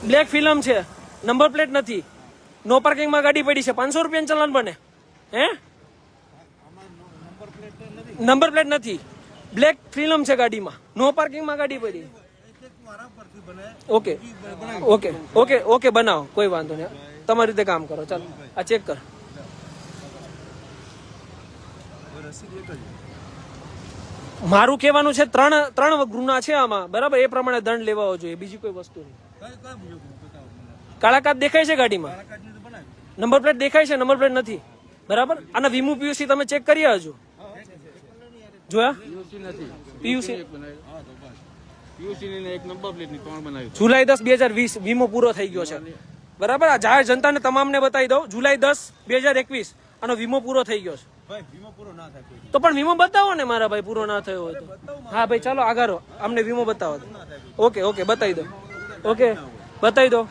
બ્લેક ફિલ્મ છે, નંબર પ્લેટ નથી, નો પાર્કિંગમાં ગાડી પડી છે, 500 રૂપિયાનું ચલાન બને? હે નંબર પ્લેટ નથી, બ્લેક ફિલ્મ છે ગાડીમાં, નો પાર્કિંગમાં ગાડી પડી. ઓકે ઓકે ઓકે ઓકે બનાવો, કોઈ વાંધો નહીં, તમારી રીતે કામ કરો. ચાલો આ ચેક કર. મારું કહેવાનું છે ત્રણ ગુના છે આમાં, બરાબર, એ પ્રમાણે દંડ લેવાવો જોઈએ, બીજી કોઈ વસ્તુ નહીં. કાળા કાચ દેખાય છે ગાડીમાં, નંબર પ્લેટ દેખાય છે, નંબર પ્લેટ નથી, બરાબર. આના વીમો પીયુસી તમે ચેક કરી આવજો. જોયા પીયુસી જુલાઈ 10, 2020 વીમો પૂરો થઈ ગયો છે, બરાબર. આ જાહેર જનતાને તમામને બતાવી દઉં, જુલાઈ 10, 2021 આનો વીમો પૂરો થઈ ગયો છે. તો પણ વીમો બતાવો ને મારા ભાઈ, પૂરો ના થયો હોય તો. હા ભાઈ ચાલો આગળ, અમને વીમો બતાવો. ઓકે ઓકે બતાવી દો, ઓકે બતાવી દો.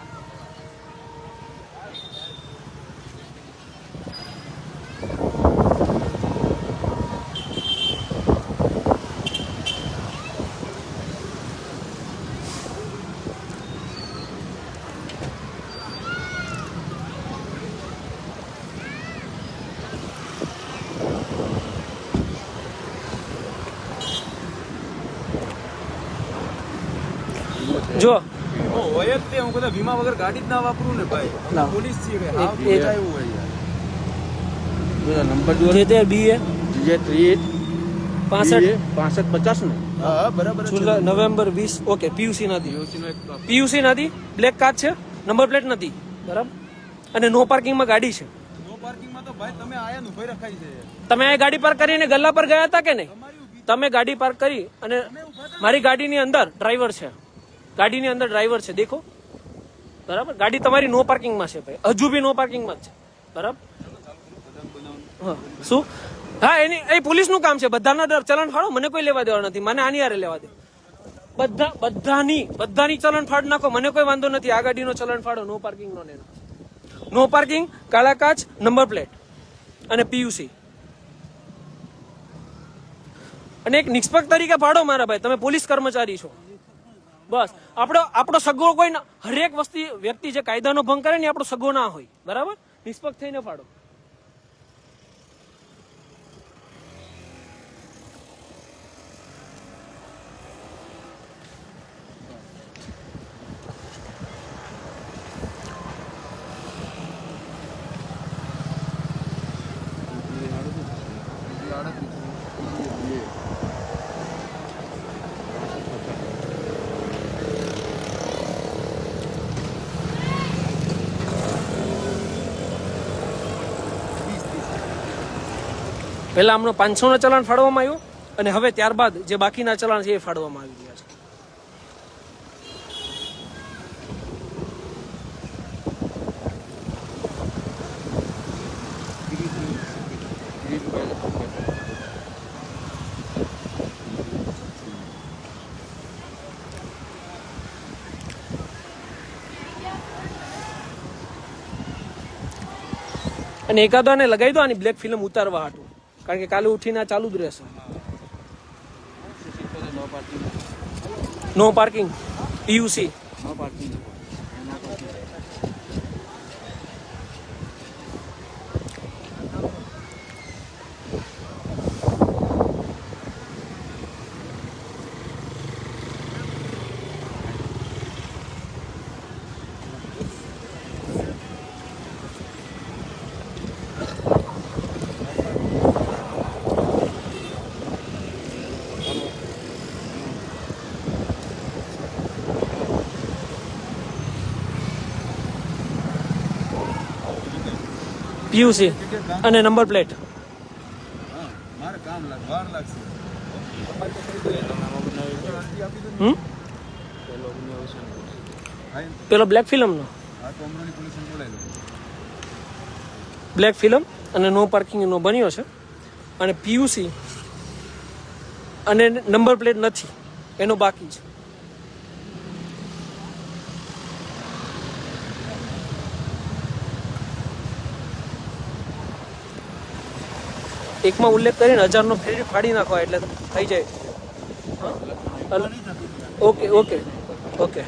જો હોય જ તે, હું કદાચ વીમા વગર ગાડી જ ના વાપરું ને ભાઈ. ના. પોલીસ છે કે એક- આવું એક- એવું હોય યાર. નંબર જે તે BA 65 6550 ને હા બરાબર જ છે. જુલાઈ નવેમ્બર 20. ઓકે પીયુસી નથી, પીયુસી નથી, બ્લેક કાચ છે, નંબર પ્લેટ નથી, બરાબર. અને નો પાર્કિંગમાં ગાડી છે. નો પાર્કિંગમાં તો ભાઈ તમે આયા ને ઉભી રખાઈ છે. તમે આ ગાડી પાર્ક કરીને ગલ્લા પર ગયા હતા કે નહીં? તમે ગાડી પાર્ક કરી અને મારી ગાડીની અંદર ડ્રાઈવર છે, ગાડીની અંદર ડ્રાઈવર છે, દેખો બરાબર. ગાડી તમારી નો પાર્કિંગમાં છે ભાઈ, હજુ બી નો પાર્કિંગમાં જ છે બરાબર. હા શું? હા એની એ પોલીસનું કામ છે. બધાના ચલણ ફાળો, મને કોઈ લેવા દેવા નથી. મને આની હારે લેવા દે. બધાની ચલણ ફાડ નાખો, મને કોઈ વાંધો નથી. આ ગાડીનો ચલણ ફાડો, નો પાર્કિંગ નો લેનો. નો પાર્કિંગ, કાળા કાચ, નંબર પ્લેટ અને પીયુસી. અને એક નિષ્પક્ષ તરીકે ફાડો મારા ભાઈ, તમે પોલીસ કર્મચારી છો. બસ આપણો સગો કોઈ ના, હરેક વ્યક્તિ જે કાયદાનો ભંગ કરે ને આપણો સગો ના હોય બરાબર. નિષ્પક્ષ થઈને ફાડો. પહેલા હમણાં 500 ના ચલાણ ફાડવામાં આવ્યું અને હવે ત્યારબાદ જે બાકીના ચલાણ છે એ ફાડવામાં આવી ગયા છે. અને એકાદો આને લગાવી દો આની બ્લેક ફિલ્મ ઉતારવા હાટું, કારણ કે કાલે ઉઠીને આ ચાલુ જ રહેશે. No parking, PUC. પીયુસી અને નંબર પ્લેટ. મારે કામ વાર લાગશે. પેલો બ્લેક ફિલ્મનો બ્લેક ફિલ્મ અને નો પાર્કિંગ નો બન્યો છે અને પીયુસી અને નંબર પ્લેટ નથી, એનો બાકી છે. એકમાં ઉલ્લેખ કરીને 1000 નો ફેરી ફાડી નાખો એટલે થઈ જાય. Okay okay okay.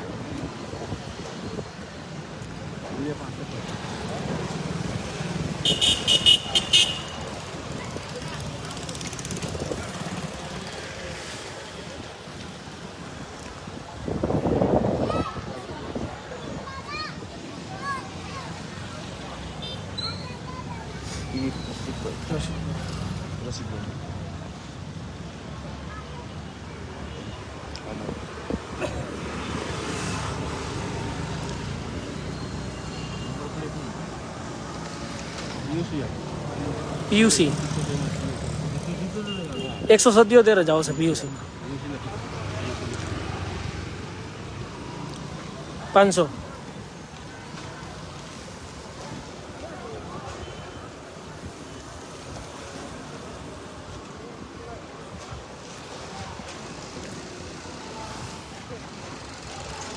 પીયુસી 177 જ આવશે. પીયુસી 500.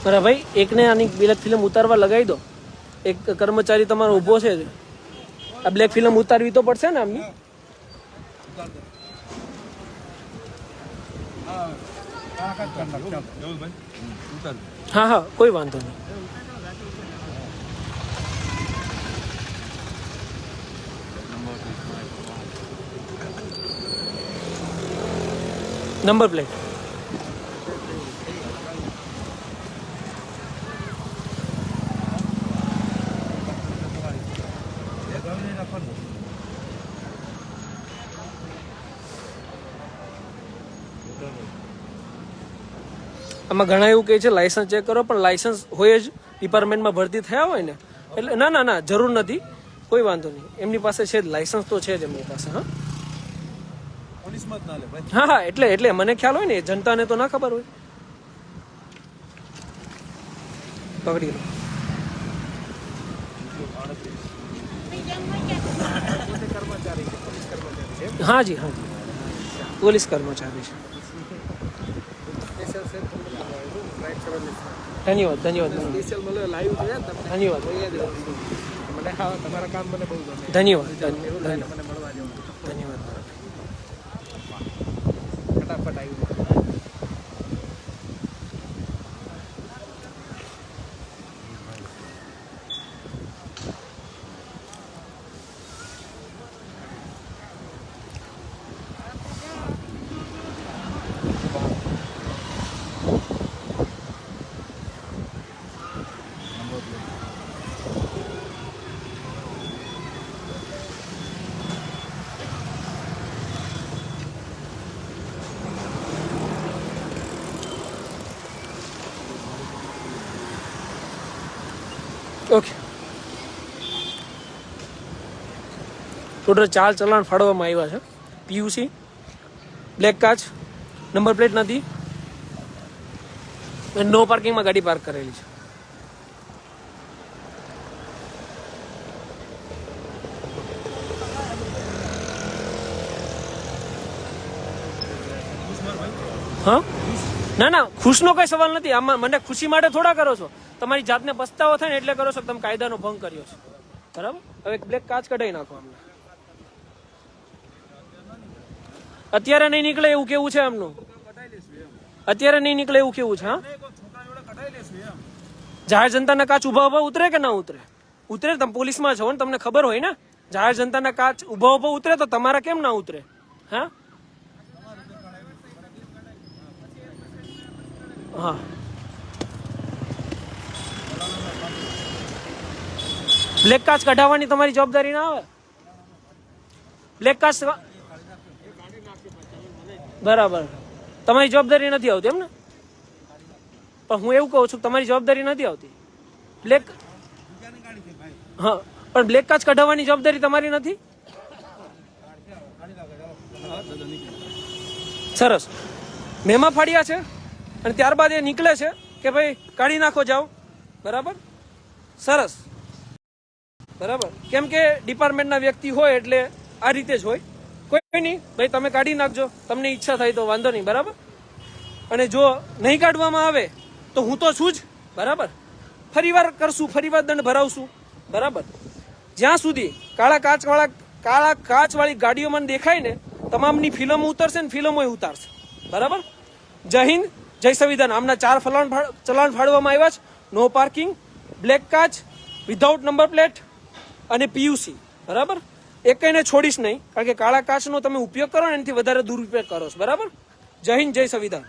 બરાબર ભાઈ, એકને આની બ્લેક ફિલ્મ ઉતારવા લગાવી દો. એક કર્મચારી તમારો ઊભો છે, આ બ્લેક ફિલ્મ ઉતારવી તો પડશે ને આમની. હા હા કોઈ વાંધો નહીં. Number plate. આમાં ઘણા એવું કહે છે લાયસન્સ ચેક કરો, પણ લાયસન્સ હોય જ ડિપાર્ટમેન્ટમાં ભરતી થયા હોય ને એટલે ના જરૂર નથી. કોઈ વાંધો નહીં, એમની પાસે છે જ લાયસન્સ તો છે જ એમની પાસે. હા પોલીસમાં જ ના લે ભાઈ. હા હા, એટલે મને ખ્યાલ હોય ને, જનતાને તો ના ખબર હોય. પકડી લો. હા જી, હા જી, પોલીસ કર્મચારી છે. ધન્યવાદ ધન્યવાદ ધન્યવાદ ધન્યવાદ ધન્યવાદ. ઓકે, ટોટલ 4 ચલાણ ફાળવવામાં આવ્યા છે. પીયુસી, બ્લેક કાચ, નંબર પ્લેટ નથી, નો પાર્કિંગમાં ગાડી પાર્ક કરેલી છે. હા ના ના, ખુશનો કઈ સવાલ નથી. આમાં મને ખુશી માટે થોડા કરો છો, તમારી જાતને પસ્તાવો થાય ને એટલે કરો છો કે તમે કાયદાનો ભંગ કર્યો છે. બરાબર, હવે બ્લેક કાચ કઢાઈ નાખો અમને. અત્યારે નહીં નીકળે એવું કેવું છે એમનું? અત્યારે નહીં નીકળે એવું કેવું છે? હા, જાહેર જનતાના કાચ ઉભા ઉતરે કે ના ઉતરે? ઉતરે. તમે પોલીસમાં છો ને, તમને ખબર હોય ને, જાહેર જનતાના કાચ ઉભા ઉતરે તો તમારા કેમ ના ઉતરે? હા હા, બ્લેક કાચ કઢાવવાની તમારી જવાબદારી ના આવે. બ્લેક કાચ બરાબર તમારી જવાબદારી નથી આવતી એમ ને? પણ હું એવું કહું છું, તમારી જવાબદારી નથી આવતી. બ્લેક હા, પણ બ્લેક કાચ કઢાવવાની જવાબદારી તમારી નથી. સરસ, મેમાં ફાડ્યા છે અને ત્યારબાદ એ નીકળે છે કે ભાઈ કાઢી નાખો, જાઓ. બરાબર, સરસ. બરાબર, કેમ કે ડિપાર્ટમેન્ટના વ્યક્તિ હોય એટલે આ રીતે જ હોય. કોઈ નહીં ભાઈ, તમે કાઢી નાખજો, તમને ઈચ્છા થાય તો વાંધો નહીં. બરાબર, અને જો નહીં કાઢવામાં આવે તો હું તો છું જ. બરાબર, ફરીવાર કરશું, ફરીવાર દંડ ભરાવશું. બરાબર, જ્યાં સુધી કાળા કાચવાળી ગાડીઓ મને દેખાય ને, તમામની ફિલ્મો ઉતરશે ને, ફિલ્મો ઉતારશે. બરાબર, જય હિન્દ, જય સંવિધાન. આમના 4 ચલાણ ફાળવવામાં આવ્યા છે. નો પાર્કિંગ, બ્લેક કાચ, વિધાઉટ નંબર પ્લેટ અને પીયુસી. બરાબર, એકને છોડીશ નહીં, કારણ કે કાળા કાચનો તમે ઉપયોગ કરો ને એનાથી વધારે દુરુપયોગ કરો છો. બરાબર, જય હિન્દ, જય સંવિધાન.